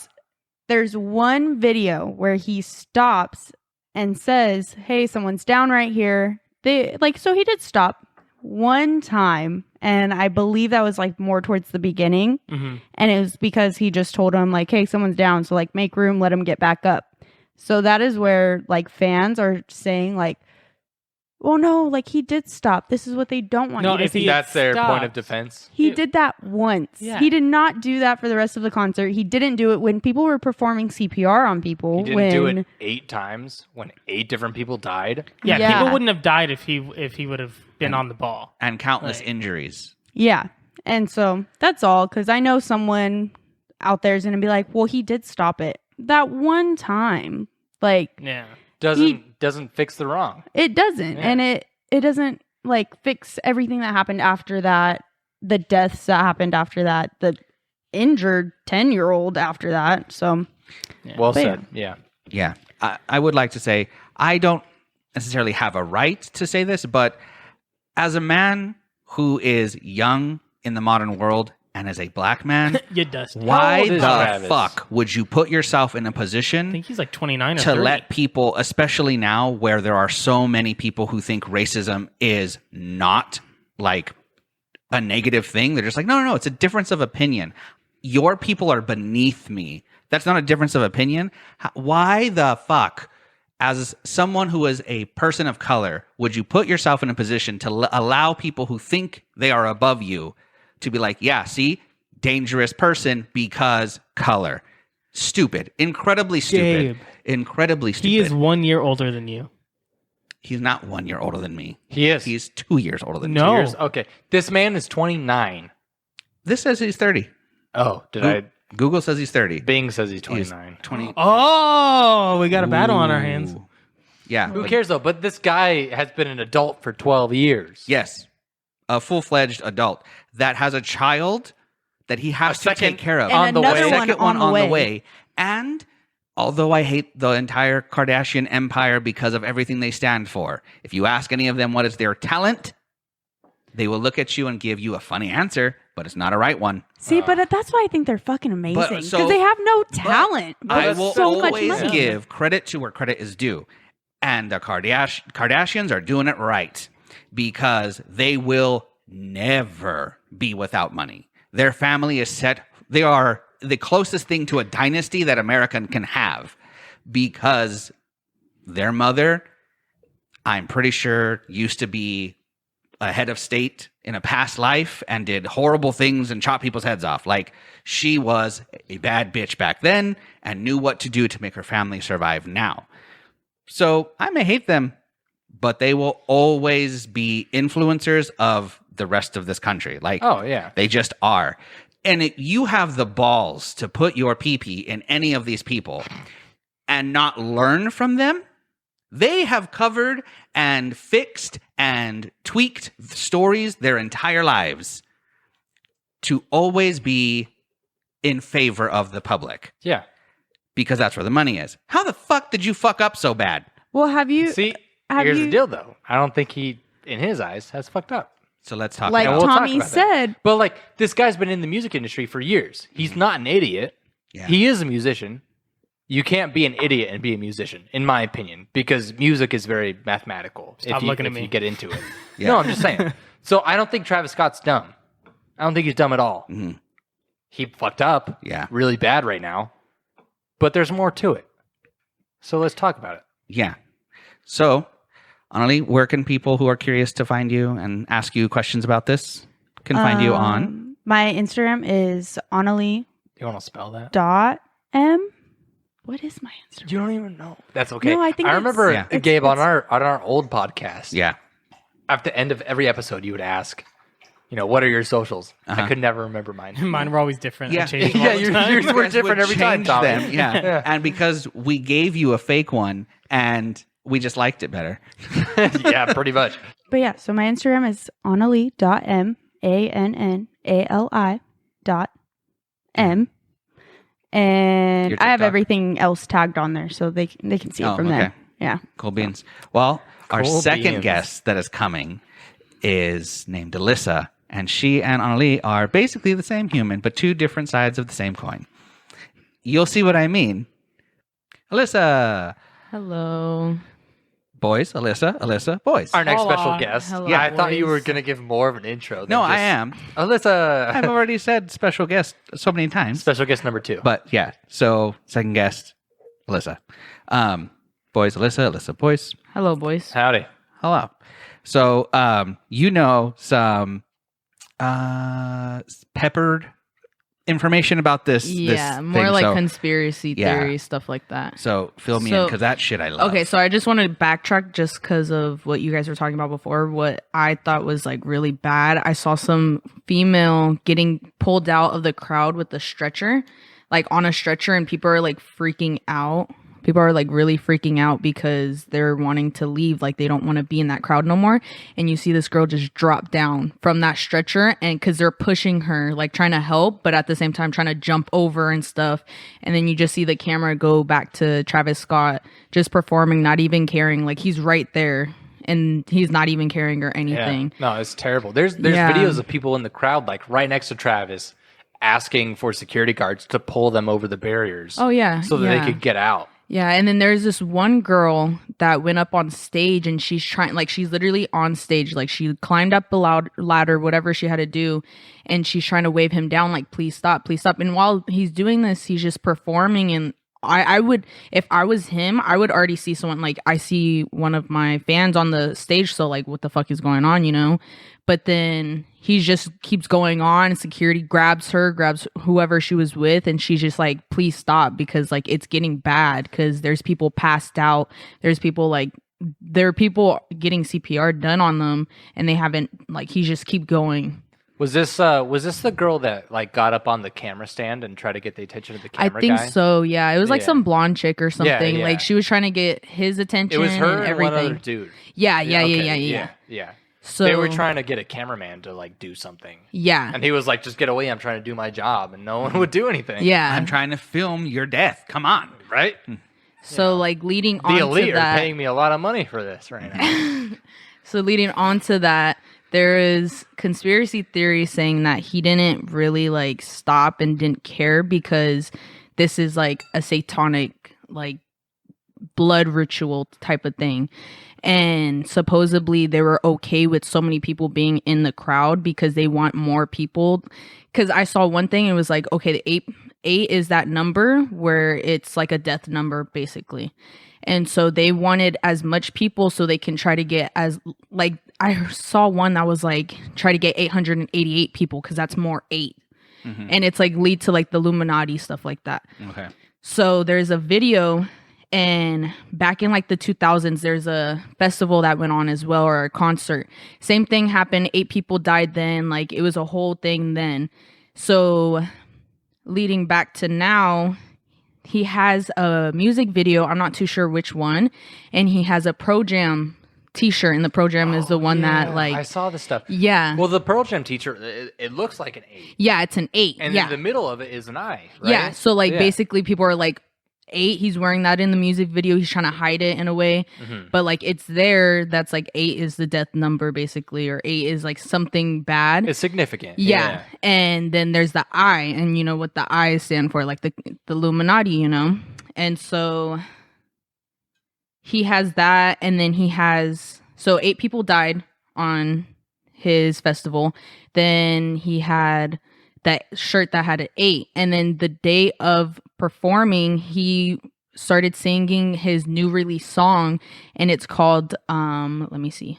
There's one video where he stops and says, "Hey, someone's down right here." So he did stop one time, and I believe that was like more towards the beginning. Mm-hmm. And it was because he just told him like, "Hey, someone's down, so like make room, let him get back up." So that is where like fans are saying like, "Well, no, like he did stop. This is what they don't want No, you to if see." he- That's their Stop. point of defense. He did that once. Yeah. He did not do that for the rest of the concert. He didn't do it when people were performing CPR on people. He didn't do it 8 times when 8 different people died. Yeah, Yeah. people wouldn't have died if he would have been on the ball. And countless Right. injuries. Yeah. And so that's all, because I know someone out there is going to be like, "Well, he did stop it that one time." Like, Yeah. Doesn't fix the wrong. it doesn't. Yeah. And it doesn't like fix everything that happened after that, the deaths that happened after that, the injured 10-year-old after that. So, Well But yeah. said. Yeah. Yeah. I would like to say, I don't necessarily have a right to say this, but as a man who is young in the modern world and as a black man, You dust. why old the is Travis? fuck would you put yourself in a I position think he's like 29 or to 30. let people, especially now where there are so many people who think racism is not like a negative thing? They're just like, no, it's a difference of opinion. Your people are beneath me. That's not a difference of opinion. Why the fuck, as someone who is a person of color, would you put yourself in a position to allow people who think they are above you to be like, yeah, see, dangerous person because color? Stupid. Incredibly stupid. Gabe. Incredibly stupid. He is 1 year older than you. He's not 1 year older than me. He is. He's 2 years older than No. me. Years? Okay. This man is 29. This says he's 30. Oh, did I? Google says he's 30. Bing says he's He's 29. 20. Oh, we got a battle on our hands. Ooh. Yeah. Who but- cares though? But this guy has been an adult for 12 years. Yes. A full-fledged adult that has a child that he has to second take care of. And on the another way. one Second one on the on the way. way. And although I hate the entire Kardashian empire because of everything they stand for, if you ask any of them what is their talent, they will look at you and give you a funny answer, but it's not a right one. see, but that's why I think they're fucking amazing, because so- they have no talent. I But will so much always money. give credit to where credit is due. And the Kardashians are doing it right because they will never be without money. Their family is set. They are the closest thing to a dynasty that America can have because their mother, I'm pretty sure, used to be a head of state in a past life and did horrible things and chopped people's heads off. Like, she was a bad bitch back then and knew what to do to make her family survive now. So I may hate them, but they will always be influencers of the rest of this country. Like, Oh yeah. they just are. And you have the balls to put your pee-pee in any of these people and not learn from them. They have covered and fixed and tweaked stories their entire lives to always be in favor of the public Yeah. because that's where the money is. How the fuck did you fuck up so bad? Well, have you See, have here's you, the deal, though. I don't think he, in his eyes, has fucked up. So let's talk like about we'll talk Tommy about that. said, But like, this guy's been in the music industry for years. He's not an idiot. Yeah. He is a musician. You can't be an idiot and be a musician, in my opinion, because music is very mathematical. Stop looking at me. If you get into it. Yeah. No, I'm just saying. So I don't think Travis Scott's dumb. I don't think he's dumb at all. Mhm. He fucked up Yeah. really bad right now, but there's more to it. So let's talk about it. Yeah. So, Annali, where can people who are curious to find you and ask you questions about this can find you on? my Instagram is Annali You want to spell that? .m. What is my Instagram? You don't even know. That's okay. No, I think I remember, Yeah. Gabe, on our old podcast, Yeah. at the end of every episode, you would ask, what are your socials? I could never remember mine. Mine were always different. Yeah. I changed them all the time. yours were guys different would every time, change Tommy. them. Yeah. And because we gave you a fake one and we just liked it better. Yeah, pretty much. But yeah, so my Instagram is Annali.m, ANNALI.m. And Your I have TikTok? everything else tagged on there, so they can see it from okay. there. Yeah. Cool beans. Well, our Cool second beans. guest that is coming is named Alyssa, and she and Annali are basically the same human, but two different sides of the same coin. You'll see what I mean. Alyssa, Hello. boys. Alyssa, boys. Our next Hola. special guest. Hello, Yeah, I thought you boys. were going to give more of an intro. Than No, I just, am. Alyssa. I've already said special guest so many times. Special guest number 2. But yeah, so second guest, Alyssa. Boys, Alyssa, boys. Hello, boys. Howdy. Hello. So, some peppered information about this. Yeah, this more thing. like So, conspiracy yeah. theory, stuff like that. so fill me in So- because that shit I love. Okay, so I just want to backtrack just because of what you guys were talking about before. What I thought was like really bad. I saw some female getting pulled out of the crowd with a stretcher, like on a stretcher, and people are like freaking out. People are like really freaking out because they're wanting to leave. Like they don't want to be in that crowd no more. And you see this girl just drop down from that stretcher, and because they're pushing her, like trying to help, but at the same time trying to jump over and stuff. And then you just see the camera go back to Travis Scott just performing, not even caring. Like he's right there and he's not even caring or anything. Yeah. No, it's terrible. There's Yeah. videos of people in the crowd, like right next to Travis, asking for security guards to pull them over the barriers. Oh, yeah. So that yeah. they could get out. Yeah, and then there's this one girl that went up on stage and she's trying, like, she's literally on stage. Like, she climbed up a ladder, whatever she had to do, and she's trying to wave him down, like, please stop, please stop. And while he's doing this, he's just performing. And I would, if I was him, I would already see someone, like, I see one of my fans on the stage, so, like, what the fuck is going on, you know? But then he just keeps going on. Security grabs whoever she was with, and she's just like, please stop, because like it's getting bad, because there's people passed out. There are people getting CPR done on them, and they haven't, like, he just keep going. Was this the girl that like got up on the camera stand and tried to get the attention of the camera I think guy? so, yeah. It was like Yeah. some blonde chick or something. yeah. Like she was trying to get his attention. It was her and and one everything. other dude. Yeah. Yeah. So They were trying to get a cameraman to like do something. Yeah. And he was like, just get away, I'm trying to do my job. And no one would do anything. Yeah. I'm trying to film your death. Come on. Right? So like leading on The to elite are that. paying me a lot of money for this right now. So leading on to that, there is conspiracy theory saying that he didn't really like stop and didn't care because this is like a satanic like blood ritual type of thing. And supposedly they were okay with so many people being in the crowd because they want more people. Because I saw one thing, it was like, okay, the eight is that number where it's like a death number basically. And so they wanted as much people so they can try to get as, like, I saw one that was like, try to get 888 people because that's more 8. Mm-hmm. And it's like lead to like the Illuminati, stuff like that. Okay. So there's a video, and back in like the 2000s, there's a festival that went on as well, or a concert. Same thing happened. 8 people died then. Like it was a whole thing then. So leading back to now, he has a music video. I'm not too sure which one. And he has a Pro Jam t-shirt, and the Pro Jam is the one that like, I saw this stuff. yeah. Well, the Pearl Jam teacher, it looks like an 8. Yeah, it's an 8. And yeah. in the middle of it is an I, right? Yeah. So like Yeah. basically people are like, 8, he's wearing that in the music video. He's trying to hide it in a way. But like it's there. That's like 8 is the death number basically, or 8 is like something bad. It's significant. Yeah. And then there's the I, and you know what the I stand for, like the Illuminati, you know? And so he has that, and then he has, so 8 people died on his festival. Then he had that shirt that had an 8, and then the day of performing, he started singing his new release song, and it's called let me see,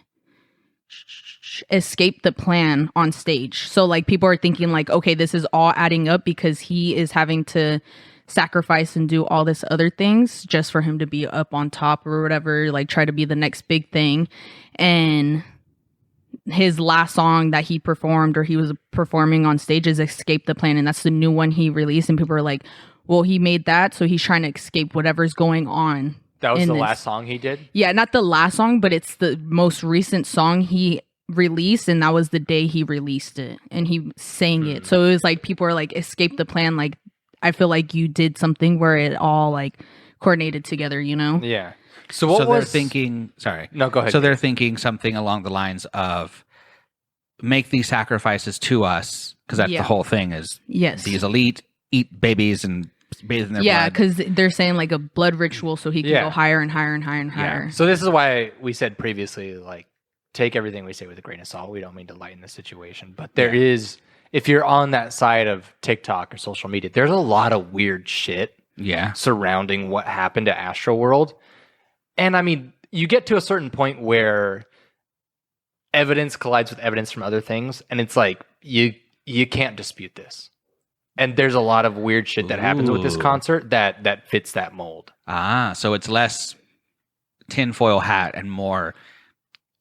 Escape the Plan, on stage. So like people are thinking like, okay, this is all adding up because he is having to sacrifice and do all this other things just for him to be up on top or whatever, like try to be the next big thing. And his last song that he performed, or he was performing on stage, is Escape the Plan, and that's the new one he released. And people are like, well, he made that, so he's trying to escape whatever's going on. That was the last song he did? Yeah, not the last song, but it's the most recent song he released, and that was the day he released it, and he sang it. So it was like people are like, Escape the Plan, like I feel like you did something where it all like coordinated together, you know? Yeah. So they're thinking, sorry. No, go ahead. So they're thinking something along the lines of make these sacrifices to us, because that's the whole thing is these elite eat babies and bathe in their blood. Yeah, because they're saying like a blood ritual so he can go higher and higher and higher and higher. So this is why we said previously, like, take everything we say with a grain of salt. We don't mean to lighten the situation, but there is, if you're on that side of TikTok or social media, there's a lot of weird shit surrounding what happened at Astroworld. And I mean, you get to a certain point where evidence collides with evidence from other things, and it's like you can't dispute this. And there's a lot of weird shit that happens with this concert that fits that mold. So it's less tinfoil hat and more.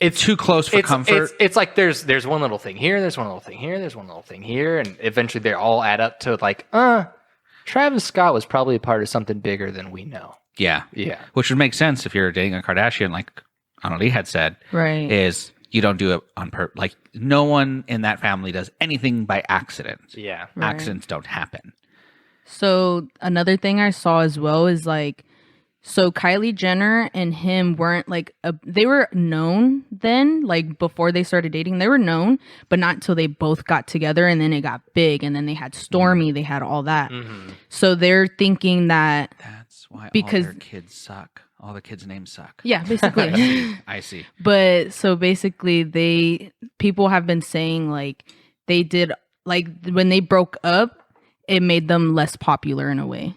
It's too close for comfort. It's like there's one little thing here, there's one little thing here, there's one little thing here, and eventually they all add up to like, Travis Scott was probably a part of something bigger than we know. Yeah. Which would make sense if you're dating a Kardashian, like Annali had said. Right. Is you don't do it on purpose. Like no one in that family does anything by accident. Yeah. Right. Accidents don't happen. So another thing I saw as well is like, so Kylie Jenner and him weren't like, they were known then, like before they started dating, they were known, but not until they both got together, and then it got big, and then they had Stormy, they had all that. So they're thinking that that's why because all their kids suck. All the kids' names suck. Yeah, basically. I see. But so basically people have been saying like they did, like when they broke up, it made them less popular in a way.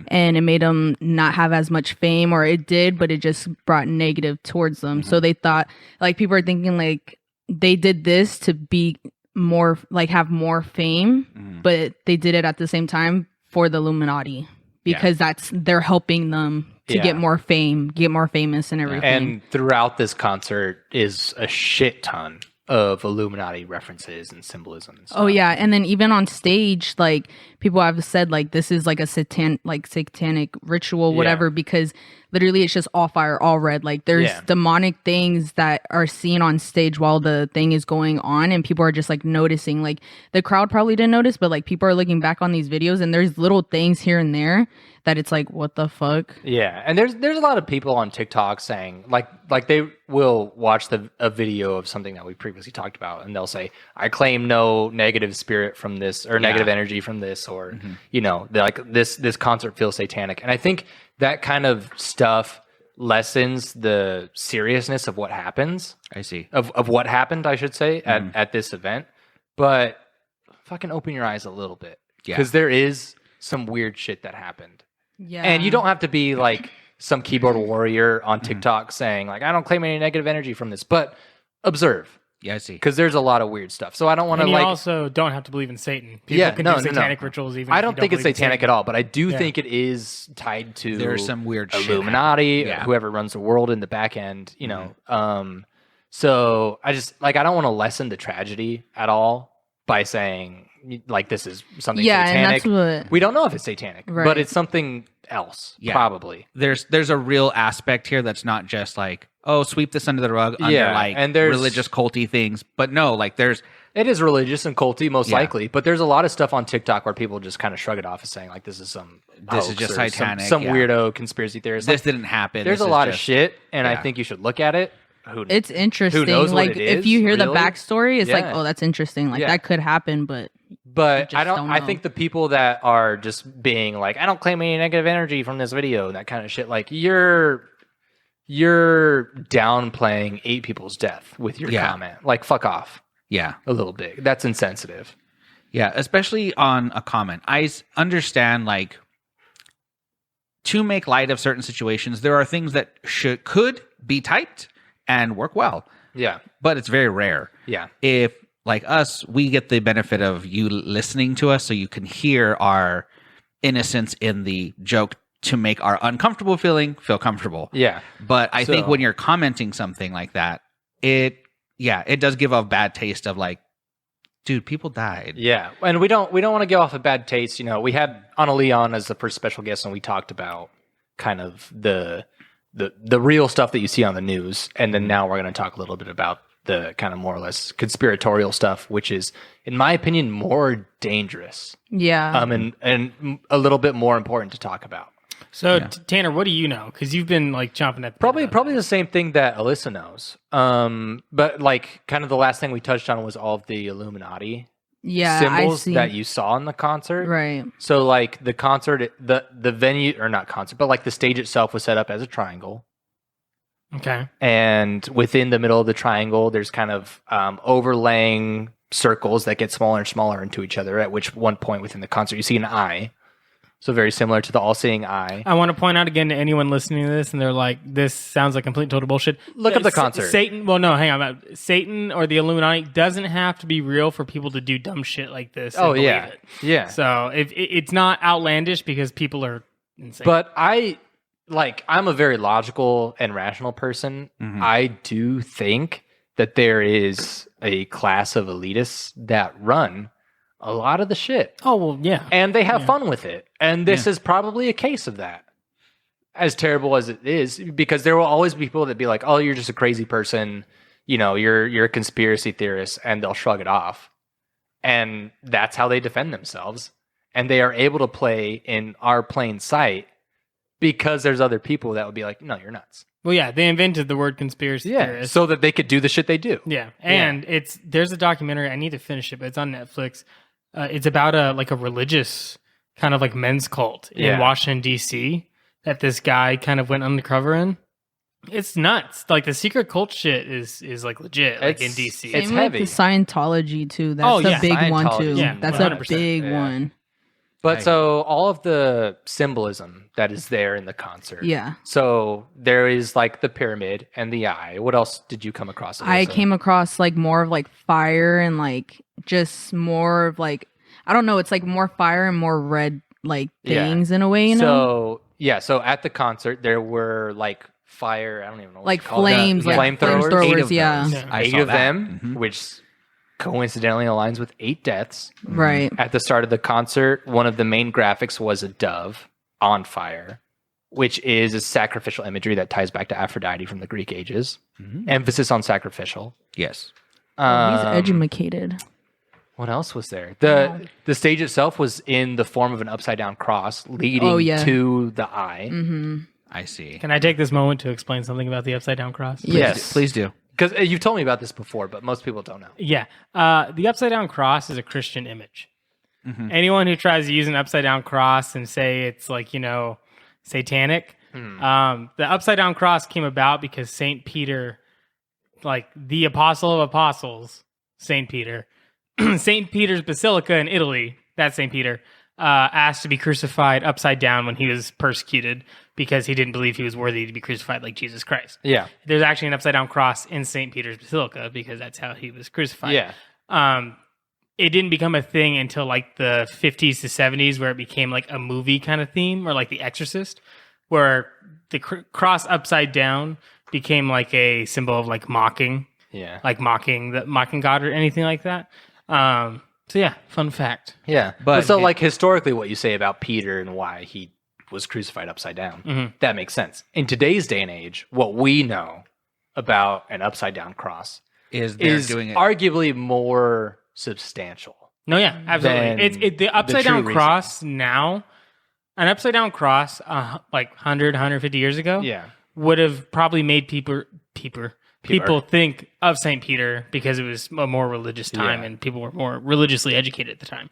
And it made them not have as much fame, or it did, but it just brought negative towards them. So they thought, like, people are thinking like they did this to be more, like, have more fame, but they did it at the same time for the Illuminati, because they're helping them to get more fame, get more famous and everything. And throughout this concert is a shit ton of Illuminati references and symbolism and stuff. Oh yeah, and then even on stage, like people have said like this is like a satanic ritual, whatever, because literally it's just all fire, all red. Like there's demonic things that are seen on stage while the thing is going on, and people are just like noticing. Like the crowd probably didn't notice, but like people are looking back on these videos, and there's little things here and there that it's like, what the fuck? Yeah, and there's a lot of people on TikTok saying like they will watch a video of something that we previously talked about, and they'll say, I claim no negative spirit from this, or negative energy from this, or you know, like this concert feels satanic. And I think that kind of stuff lessens the seriousness of what happens. I see. Of what happened, I should say, at this event. But fucking open your eyes a little bit. Because there is some weird shit that happened. Yeah. And you don't have to be like some keyboard warrior on TikTok saying like, I don't claim any negative energy from this, but observe. Yeah, I see. Because there's a lot of weird stuff. So I don't want to And you like. also don't have to believe in Satan. People can do satanic rituals even. I if don't you think it's believe in satanic Satan. at all, but I do think it is tied to There's some weird shit Illuminati, happening. whoever runs the world in the back end, you know. So I just like, I don't want to lessen the tragedy at all by saying like this is something satanic. And that's what we don't know if it's satanic, Right. but it's something else, Yeah. probably. There's a real aspect here that's not just like, oh, sweep this under the rug under Yeah, like and there's- religious culty things, but no, like there's It is religious and culty, most Yeah. likely, but there's a lot of stuff on TikTok where people just kind of shrug it off as saying like this is some This is hoax just or satanic, some yeah. weirdo conspiracy theorist. this Like, didn't happen. there's This a is lot of just- shit, and I yeah. think you should look at it. It's interesting. knows what Like it if is, you hear really? the backstory, it's like, Yeah. oh, that's interesting. Like Yeah. that could happen, but But just I don't. don't I know. think the people that are just being like, I don't claim any negative energy from this video and that kind of shit. Like you're downplaying 8 people's death with your Yeah. comment. Like fuck off Yeah. a little bit. That's insensitive. Yeah, especially on a comment. I understand, like, to make light of certain situations, there are things that could be typed and work well, Yeah. but it's very rare. Yeah. If, like us, we get the benefit of you listening to us so you can hear our innocence in the joke to make our uncomfortable feeling feel comfortable. Yeah. But I think So- when you're commenting something like that, it does give a bad taste of like, dude, people died. Yeah, and we don't want to give off a bad taste. You know, we had Annali on as the first special guest, and we talked about kind of the real stuff that you see on the news, and then now we're going to talk a little bit about the kind of more or less conspiratorial stuff, which is, in my opinion, more dangerous. yeah. And a little bit more important to talk about. So Tanner, what do you know? Because you've been like chomping at the bit about Probably the same thing that Alyssa knows. But like kind of the last thing we touched on was all of the Illuminati yeah, I symbols see. that you saw in the concert. Right. So like the concert, the venue, or not concert, but like the stage itself was set up as a triangle. it. Okay. And within the middle of the triangle, there's kind of overlaying circles that get smaller and smaller into each other, at which one point within the concert you see an eye. So very similar to the all-seeing eye. I want to point out again to anyone listening to this, and they're like, "This sounds like complete total bullshit." Look up the concert. Satan. Well, no, hang on. Satan or the Illuminati doesn't have to be real for people to do dumb shit like this. and Oh believe yeah, it. yeah. So if it's not outlandish because people are insane. But I'm a very logical and rational person. Mhm. I do think that there is a class of elitists that run a lot of the shit. oh well, yeah. And they have Yeah. fun with it. And this is probably a case of that. As terrible as it is, because there will always be people that be like, "Oh, you're just a crazy person. You know, you're a conspiracy theorist," and they'll shrug it off. And that's how they defend themselves. And they are able to play in our plain sight because there's other people that would be like, "No, you're nuts." Well, yeah, they invented the word conspiracy theorist. So that they could do the shit they do. Yeah, and there's a documentary. I need to finish it, but it's on Netflix. It's about a religious kind of like men's cult in Washington D.C. that this guy kind of went undercover in. It's nuts. Like the secret cult shit is like legit. Like in It's- D.C. it's Same with heavy. the Scientology too. That's Oh, a yeah. big one Scientology. too. Yeah, That's 100%. a big Yeah. one. But so all of the symbolism that is there in the concert. Yeah. So there is like the pyramid and the eye. What else did you come across? I Alyssa? came across like more of like fire and like just more of like, I don't know, it's like more fire and more red like Yeah. things in a way, you know? So at the concert there were like fire, I don't even know what Like you call it. flames, like flamethrowers. flamethrowers, 8 of yeah. those. Yeah. I 8 saw of that. them, Mhm. which coincidentally aligns with 8 deaths. Right. At the start of the concert, one of the main graphics was a dove on fire, which is a sacrificial imagery that ties back to Aphrodite from the Greek ages. Mhm. Emphasis on sacrificial. Yes. He's edumacated. What else was there? The stage itself was in the form of an upside down cross leading Oh, yeah. to the eye. Mm-hmm. I see. Can I take this moment to explain something about the upside down cross? Yes. Please do. Because you've told me about this before, but most people don't know. Yeah. The upside down cross is a Christian image. Mhm. Anyone who tries to use an upside down cross and say it's like, satanic, the upside down cross came about because St. Peter, like the apostle of apostles, St. Peter, St. Peter's Basilica in Italy, that's St. Peter, asked to be crucified upside down when he was persecuted because he didn't believe he was worthy to be crucified like Jesus Christ. Yeah. There's actually an upside down cross in St. Peter's Basilica because that's how he was crucified. Yeah. It didn't become a thing until like the 50s to 70s where it became like a movie kind of theme, or like The Exorcist, where the cross upside down became like a symbol of like mocking, Yeah. like mocking God or anything like that. So yeah, fun fact. Yeah. But But so like historically what you say about Peter and why he was crucified upside down. Mhm. That makes sense. In today's day and age, what we know about an upside down cross Is is doing it? arguably more substantial. No, yeah, absolutely. Than It's the upside true down reason. cross now. An upside down cross, like 100, 150 years ago, Yeah. would have probably made people think of St. Peter because it was a more religious time Yeah. and people were more religiously educated at the time.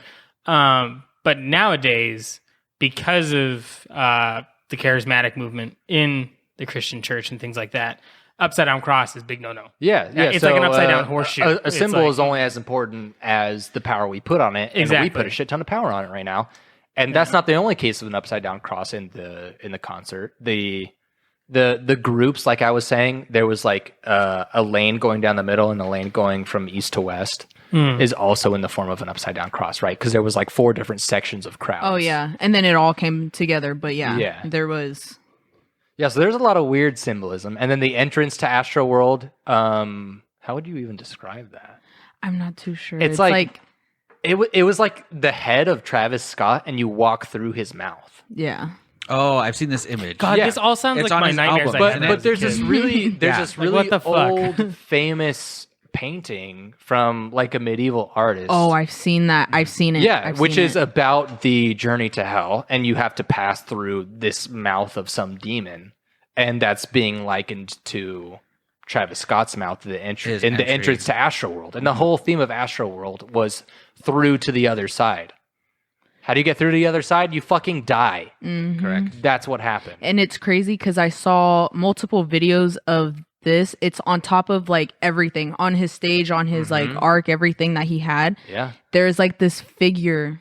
But nowadays, because of the charismatic movement in the Christian church and things like that, upside down cross is big no. Yeah. It's like an upside down horseshoe. A It's symbol like- is only as important as the power we put on it. And we Exactly. put a shit ton of power on it right now. And that's not the only case of an upside down cross in the concert. The groups, like I was saying, there was like a lane going down the middle and a lane going from east to west is also in the form of an upside down cross, right? Because there was like 4 different sections of crowds. Oh yeah, and then it all came together. But yeah, Yeah. there was. Yeah, so there's a lot of weird symbolism. And then the entrance to Astroworld, how would you even describe that? I'm not too sure. It's like it was like the head of Travis Scott and you walk through his mouth. yeah. Oh, I've seen this image. God, Yeah. this all sounds It's like on my his nightmares. album, I But had isn't as it? a there's kid. this really Yeah. this Like, really what the fuck? old famous painting from like a medieval artist. Oh, I've seen that. I've seen it. yeah, I've which seen is it. about the journey to hell, and you have to pass through this mouth of some demon, and that's being likened to Travis Scott's mouth, the His the entry. entrance to Astroworld, and the whole theme of Astroworld was through to the other side. How do you get through to the other side? You fucking die. Correct. That's what happened. And it's crazy because I saw multiple videos of this. It's on top of like everything on his stage, on his like arc, everything that he had. Yeah. There's like this figure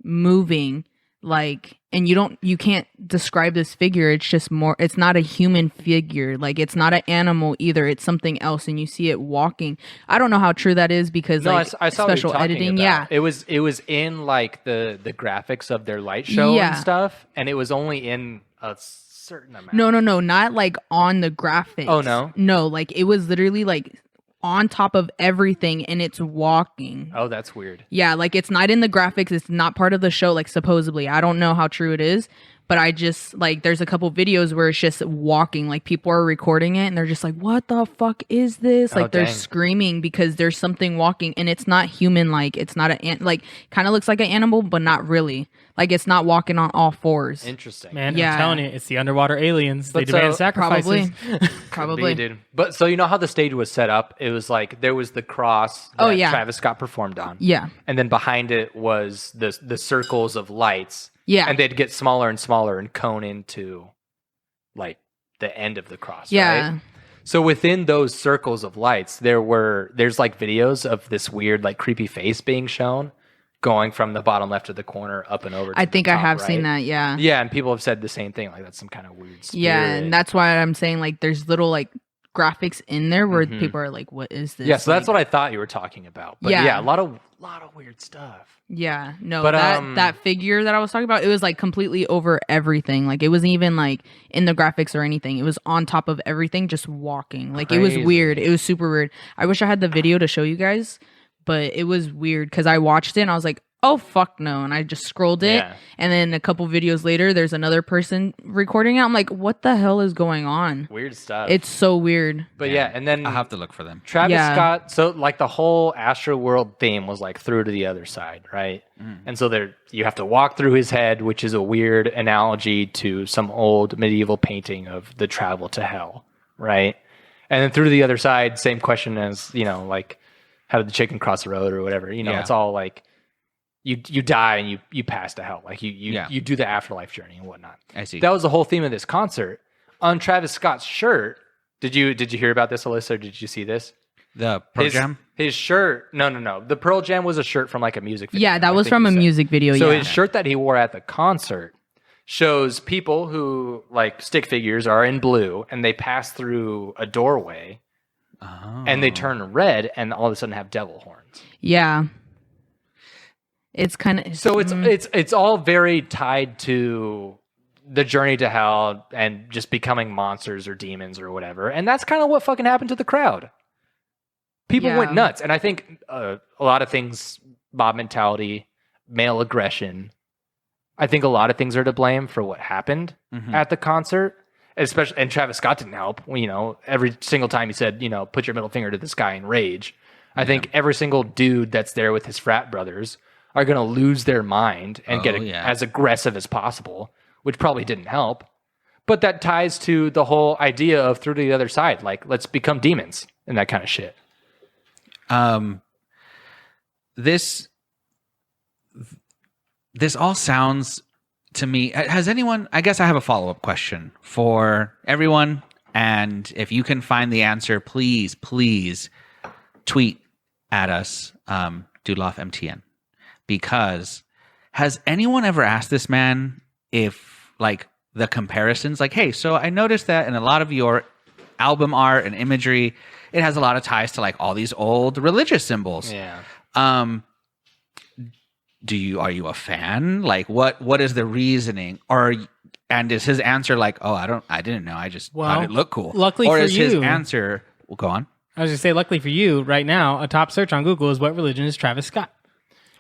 moving, like, and you can't describe this figure. It's just more, it's not a human figure. Like, it's not an animal either. It's something else. And you see it walking. I don't know how true that is because No, like I saw what you're special talking editing. about. Yeah. It was in like the graphics of their light show Yeah. and stuff, and it was only in a certain amount. No, not like on the graphics. Oh, no? No, like it was literally like on top of everything and it's walking. Oh, that's weird. Yeah, like it's not in the graphics. It's not part of the show, like supposedly. I don't know how true it is, but I just like there's a couple videos where it's just walking. Like people are recording it and they're just like, "What the fuck is this?" Like they're dang. screaming because there's something walking and it's not human. Like it's not like kind of looks like an animal, but not really. Like it's not walking on all fours. Interesting. Man, Yeah. I'm telling you, it's the underwater aliens. They But demand so- sacrifices. Probably. Dude. But so you know how the stage was set up? It was like there was the cross that Oh, yeah. Travis Scott performed on. Yeah. And then behind it was the circles of lights. Yeah. And they'd get smaller and smaller and cone into like the end of the cross. Yeah. Right? So within those circles of lights, there's like videos of this weird, like creepy face being shown going from the bottom left of the corner up and over. To I the think I top have right. seen that. Yeah. Yeah, and people have said the same thing. Like that's some kind of weird spirit. Yeah, and that's why I'm saying like there's little like graphics in there where people are like, "What is this?" Yeah, so that's Like, what I thought you were talking about. But Yeah. yeah, a lot of weird stuff. Yeah, no, But, that figure that I was talking about, it was like completely over everything. Like it wasn't even like in the graphics or anything. It was on top of everything, just walking. Like it was Crazy. weird. It was super weird. I wish I had the video to show you guys, but it was weird because I watched it and I was like, "Oh fuck no!" And I just scrolled it, Yeah. and then a couple videos later, there's another person recording it. I'm like, "What the hell is going on?" Weird stuff. It's so weird. but yeah, and then I'll have to look for them. Travis Yeah. Scott, so like the whole Astroworld theme was like through to the other side, right? And so there you have to walk through his head, which is a weird analogy to some old medieval painting of the travel to hell, right? And then through to the other side, same question as, like how did the chicken cross the road or whatever. Yeah. It's all like you die and you pass to hell. Like you Yeah. you do the afterlife journey and whatnot. I see. That was the whole theme of this concert. On Travis Scott's shirt, did you hear about this, Alyssa, or did you see this? The program. His shirt, no. The Pearl Jam was a shirt from like a music video. Yeah, that I was think from you a said. music video. So yeah, his shirt that he wore at the concert shows people who like stick figures are in blue and they pass through a doorway Oh. and they turn red and all of a sudden have devil horns. yeah. It's kind of So it's all very tied to the journey to hell and just becoming monsters or demons or whatever. And that's kind of what fucking happened to the crowd. People Yeah. went nuts. And I think a lot of things, mob mentality, male aggression, I think a lot of things are to blame for what happened Mm-hmm. at the concert, especially, and Travis Scott didn't help. Every single time he said, put your middle finger to this guy in rage. I think every single dude that's there with his frat brothers are going to lose their mind and get as aggressive as possible, which probably didn't help. But that ties to the whole idea of through to the other side. Like, let's become demons and that kind of shit. This all sounds to me. Has anyone? I guess I have a follow-up question for everyone, and if you can find the answer, please tweet at us, Dude Loft MTN, because has anyone ever asked this man if like the comparisons, like, hey, so I noticed that in a lot of your album art and imagery, it has a lot of ties to like all these old religious symbols. Yeah. Are you a fan? Like, what is the reasoning? And is his answer like, oh, I didn't know, I just thought it looked cool? Luckily or for is his you, answer? Well, go on. I was going to say, luckily for you, right now, a top search on Google is what religion is Travis Scott?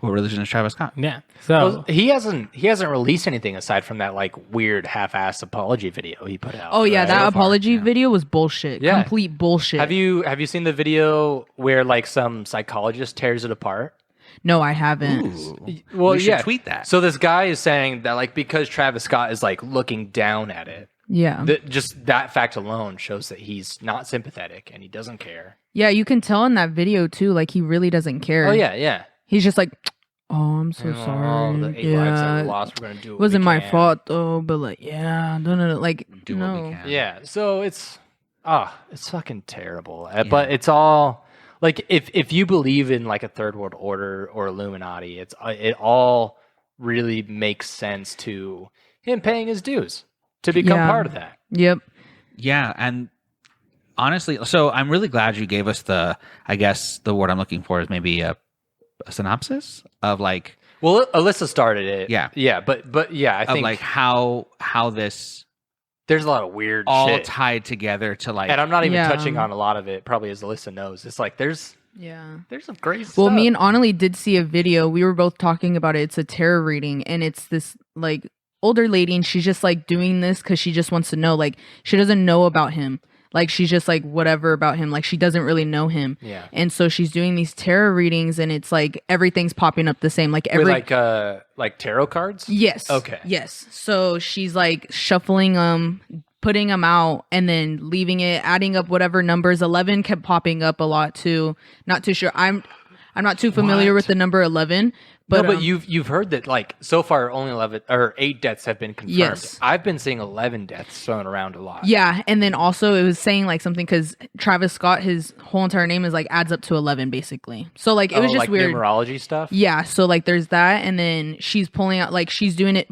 What religion is Travis Scott? Yeah. So He hasn't released anything aside from that like weird half-assed apology video he put out. Oh yeah, right? that apology video was bullshit. Yeah. Complete bullshit. Have you seen the video where like some psychologist tears it apart? No, I haven't. Well, we should tweet that. So this guy is saying that like because Travis Scott is like looking down at it, Yeah. just that fact alone shows that he's not sympathetic and he doesn't care. Yeah, you can tell in that video too, like he really doesn't care. Oh yeah. He's just like, oh, I'm so sorry. The 8 lives that we lost, we're gonna do. What Wasn't we my can. fault though, but like, yeah, no, like, Do what we can. Yeah, so it's fucking terrible. But it's all like if you believe in like a third world order or Illuminati, it all really makes sense to him paying his dues to become part of that. Yep. Yeah, and honestly, so I'm really glad you gave us I guess the word I'm looking for is maybe a synopsis of like. Well, Alyssa started it. Yeah, but yeah, I of think like how this there's a lot of weird all shit. tied together to like. And I'm not even Yeah. touching on a lot of it, probably as Alyssa knows. It's like there's some crazy stuff. Well, me and Annali did see a video. We were both talking about it. It's a tarot reading, and it's this like older lady, and she's just like doing this because she just wants to know. Like she doesn't know about him. Like she's just like whatever about him. Like she doesn't really know him. Yeah. And so she's doing these tarot readings, and it's like everything's popping up the same. Like every With like tarot cards? Yes. Okay. Yes. So she's like shuffling them, putting them out, and then leaving it, adding up whatever numbers. 11 kept popping up a lot too. Not too sure. I'm not too familiar with the number 11. But, But you've heard that like so far only 11 or 8 deaths have been confirmed. Yes. I've been seeing 11 deaths thrown around a lot. yeah, and then also it was saying like something because Travis Scott, his whole entire name is like adds up to 11 basically. So like it was just like weird. numerology stuff. Yeah, so like there's that, and then she's pulling out like she's doing it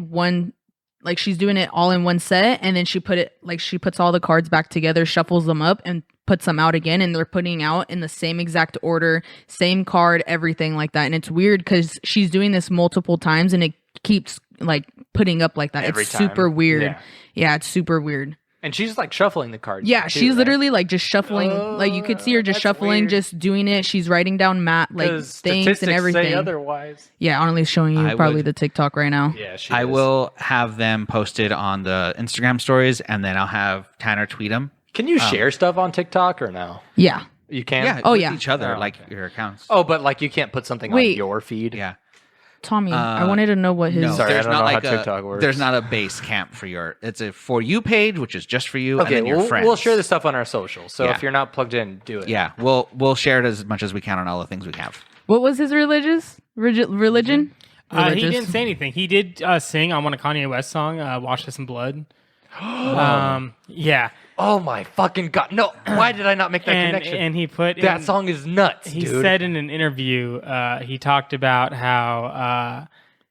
all in one set, and then she puts all the cards back together, shuffles them up, and puts them out again, and they're putting out in the same exact order, same card, everything like that. And it's weird because she's doing this multiple times, and it keeps like putting up like that. Every it's time. super weird. Yeah. Yeah, it's super weird. And she's like shuffling the cards. Yeah, too, she's right? literally like just shuffling. Like you could see her just that's shuffling, weird. just doing it. She's writing down like 'Cause things statistics and everything. Say otherwise. Yeah, Annali's showing you I probably would- the TikTok right now. Yeah, she I is. will have them posted on the Instagram stories, and then I'll have Tanner tweet them. Can you share stuff on TikTok or no? Yeah. You can. Yeah. Oh, with yeah. each other, Oh, like okay. your accounts. Oh, but like you can't put something on Wait. your feed. Yeah. Tommy, I wanted to know what his. No, Sorry, there's I don't not know like how a, TikTok works. There's not a base camp for it's a For You page, which is just for you, and Okay, then your friends. we'll share this stuff on our socials. So Yeah. if you're not plugged in, do it. Yeah, we'll share it as much as we can on all the things we have. What was his religion? he didn't say anything. He did sing on one of Kanye West's song, "Wash Us in Blood." Yeah, Oh my fucking god! No, why did I not make that connection? and he put that in- song is nuts, He dude. said in an interview, he talked about how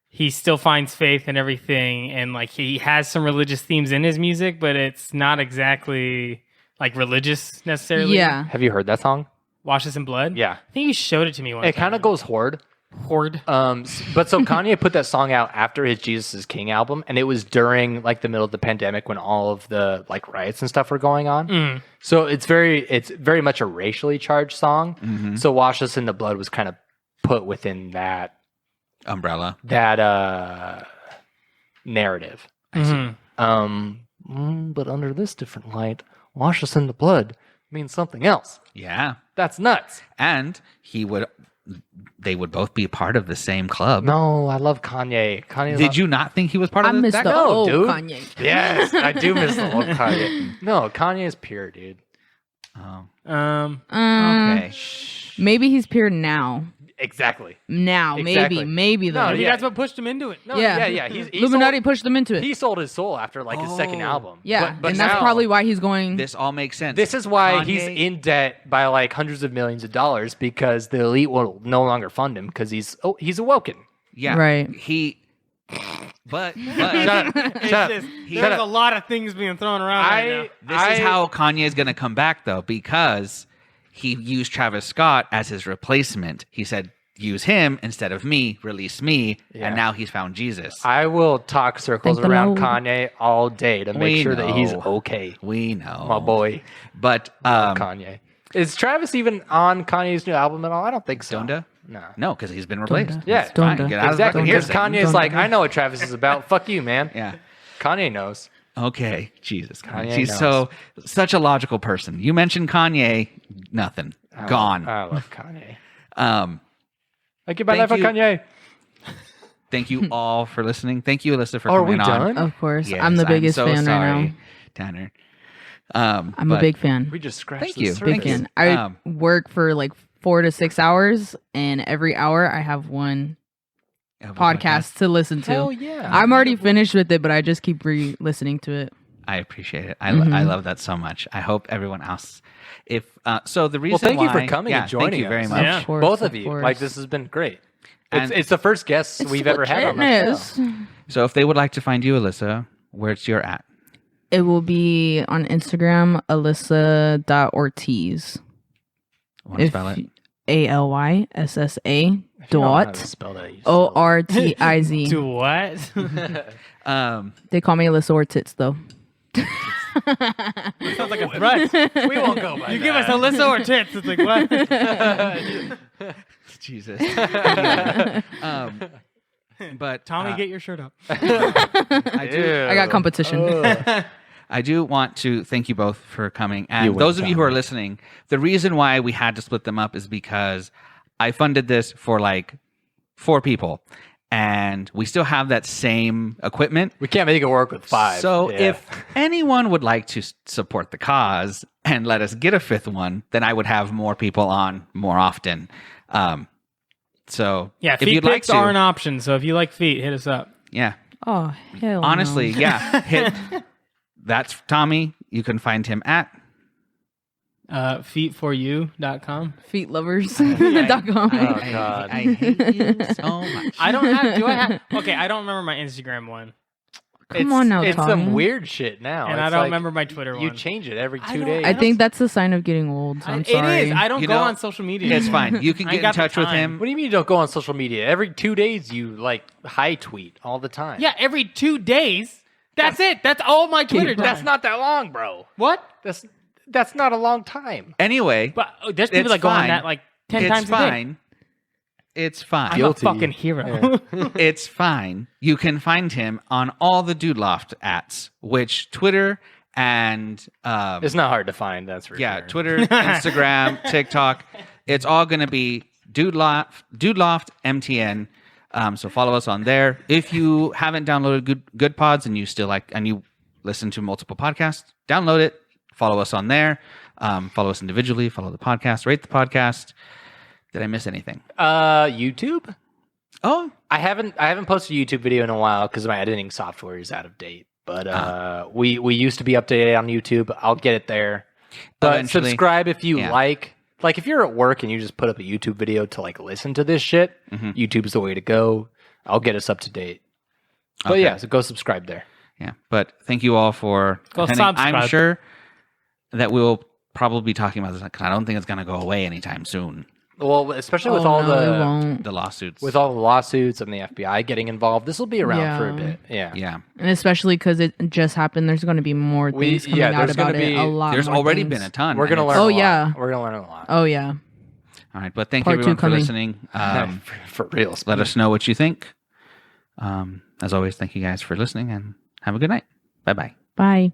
he still finds faith in everything, and like he has some religious themes in his music, but it's not exactly like religious necessarily. Yeah. Have you heard that song? Wash Us in Blood. Yeah. I think you showed it to me one It time. kind of goes horde. Horde. But so Kanye put that song out after his Jesus is King album, and it was during like the middle of the pandemic when all of the like riots and stuff were going on. So it's very much a racially charged song. So Wash Us in the Blood was kind of put within that Umbrella. narrative. Mhm. But under this different light, wash us in the blood means something else. Yeah. That's nuts. And they would both be part of the same club. No, I love Kanye. Did you not think he was part I of miss that? the No, old dude. Kanye. Yes, I do miss the old Kanye. No, Kanye is pure, dude. Oh, Okay. okay. Maybe he's pure now. Exactly. Now, Exactly. maybe though. No, Maybe yeah. that's what pushed him into it. No, Yeah. yeah. He Illuminati pushed them into it. He sold his soul after like his second album. Yeah, but and that's now- probably why he's going. This all makes sense. This is why Kanye- he's in debt by like hundreds of millions of dollars because the elite will no longer fund him because he's awoken. Yeah. Right. But Shut up. It's Shut up. just- Shut there's up. a lot of things being thrown around right now. this is how Kanye is going to come back, though, because he used Travis Scott as his replacement. He said, use him instead of me, release me, Yeah. and now he's found Jesus. I will talk circles Thank the around Lord. Kanye all day to make We sure that he's know. okay. We know. My boy, But Kanye. Is Travis even on Kanye's new album at all? I don't think so. Donda? No. No, because he's been replaced. Yeah, It's fine. Donda. Get out Exactly. of the Because fucking Kanye's Donda. like, I know what Travis is about. Fuck you, man. Yeah. Kanye knows. Okay. Jesus. Kanye He's knows. such a logical person. You mentioned Kanye, nothing. Gone. I love Kanye. Um, I give my Thank life for you. Kanye. thank you all for listening. Thank you, Alyssa, for Are coming we on. done? Of course, Yes, I'm the biggest so fan sorry, right now. Tanner. I'm but a big fan. We just scratched Thank the you. surface. Big Thank you. fan. I Um, work for like 4 to 6 hours, and every hour I have one podcast to listen to. Hell yeah. I'm already finished with it, but I just keep re-listening to it. I appreciate it. I Mm-hmm. love that so much. I hope everyone else. If so, the reason. Well, thank you for why- coming yeah, and joining Thank you very us. much. Yeah. Of course, Both of you. course. Like, this has been great. And- It's the first guests It's we've ever had on the legitness. show. So if they would like to find you, Alyssa, where's your at? It will be on Instagram, alyssa.ortiz. Want to spell it? ALYSSA I don't know how dot to spell that. You spell it. ORTIZ. To what? They call me Alyssa Ortiz though. Sounds like a threat. We won't go by You that. give us Alyssa or tits. It's like, what? Jesus. But Tommy, get your shirt up. I do. I got competition. I do want to thank you both for coming. And You win, those of you who Tommy. are listening, the reason why we had to split them up is because I funded this for like 4 people. And we still have that same equipment. We can't make it work with 5. So Yeah. if anyone would like to support the cause and let us get a 5th one, then I would have more people on more often. So Yeah, if feet you'd like pics to, are an option. So if you like feet, hit us up. yeah, Oh hell! honestly, no. yeah, hit. That's Tommy. You can find him at Feetforyou.com. feetlovers.com. Oh, God. I hate you so much. I don't have. Do I have? Okay, I don't remember my Instagram one, Come on now, It's Tommy. some weird shit now. and It's I don't like, remember my Twitter You one. change it every I 2 don't- days. I think that's the sign of getting old. So I'm sorry. It is. I don't You go know, on social media. It's fine. You can I get in got the touch with time. him. What do you mean you don't go on social media? Every 2 days you like high tweet all the time. Yeah, every 2 days. That's it. That's all my Twitter time. That's not that long, bro. what. That's not a long time. Anyway, But there's people It's that go on fine. that like 10 it's times a day. fine. It's fine. I'm Guilty. a fucking hero. It's fine. You can find him on all the Dude Loft ats, which Twitter and It's not hard to find, that's for yeah, sure. Twitter, Instagram, TikTok. It's all going to be Dude Loft MTN. So follow us on there. If you haven't downloaded Good Pods and you still and you listen to multiple podcasts, download it. Follow us on there. Follow us individually. Follow the podcast. Rate the podcast. Did I miss anything? YouTube? Oh, I haven't posted a YouTube video in a while because my editing software is out of date. But we used to be updated on YouTube. I'll get it there. But Eventually. subscribe if you Yeah. like if you're at work and you just put up a YouTube video to like listen to this shit, YouTube's the way to go. I'll get us up to date. But Okay. yeah, so go subscribe there. yeah. But thank you all for Go attending. I'm subscribe. sure that we'll probably be talking about this because I don't think it's going to go away anytime soon. Well, especially with Oh, all no, it the won't. The lawsuits. with all the lawsuits and the FBI getting involved, this will be around Yeah. for a bit. Yeah. yeah. And especially because it just happened, there's going to be more things coming out there's gonna about it. be- A lot. There's more already things. been a ton. We're and gonna it's- learn. Oh, a lot. yeah. We're gonna learn a lot. Oh yeah. All right, but thank Part you two everyone for coming. listening. For real. Let us know what you think. as always, thank you guys for listening and have a good night. Bye-bye. Bye.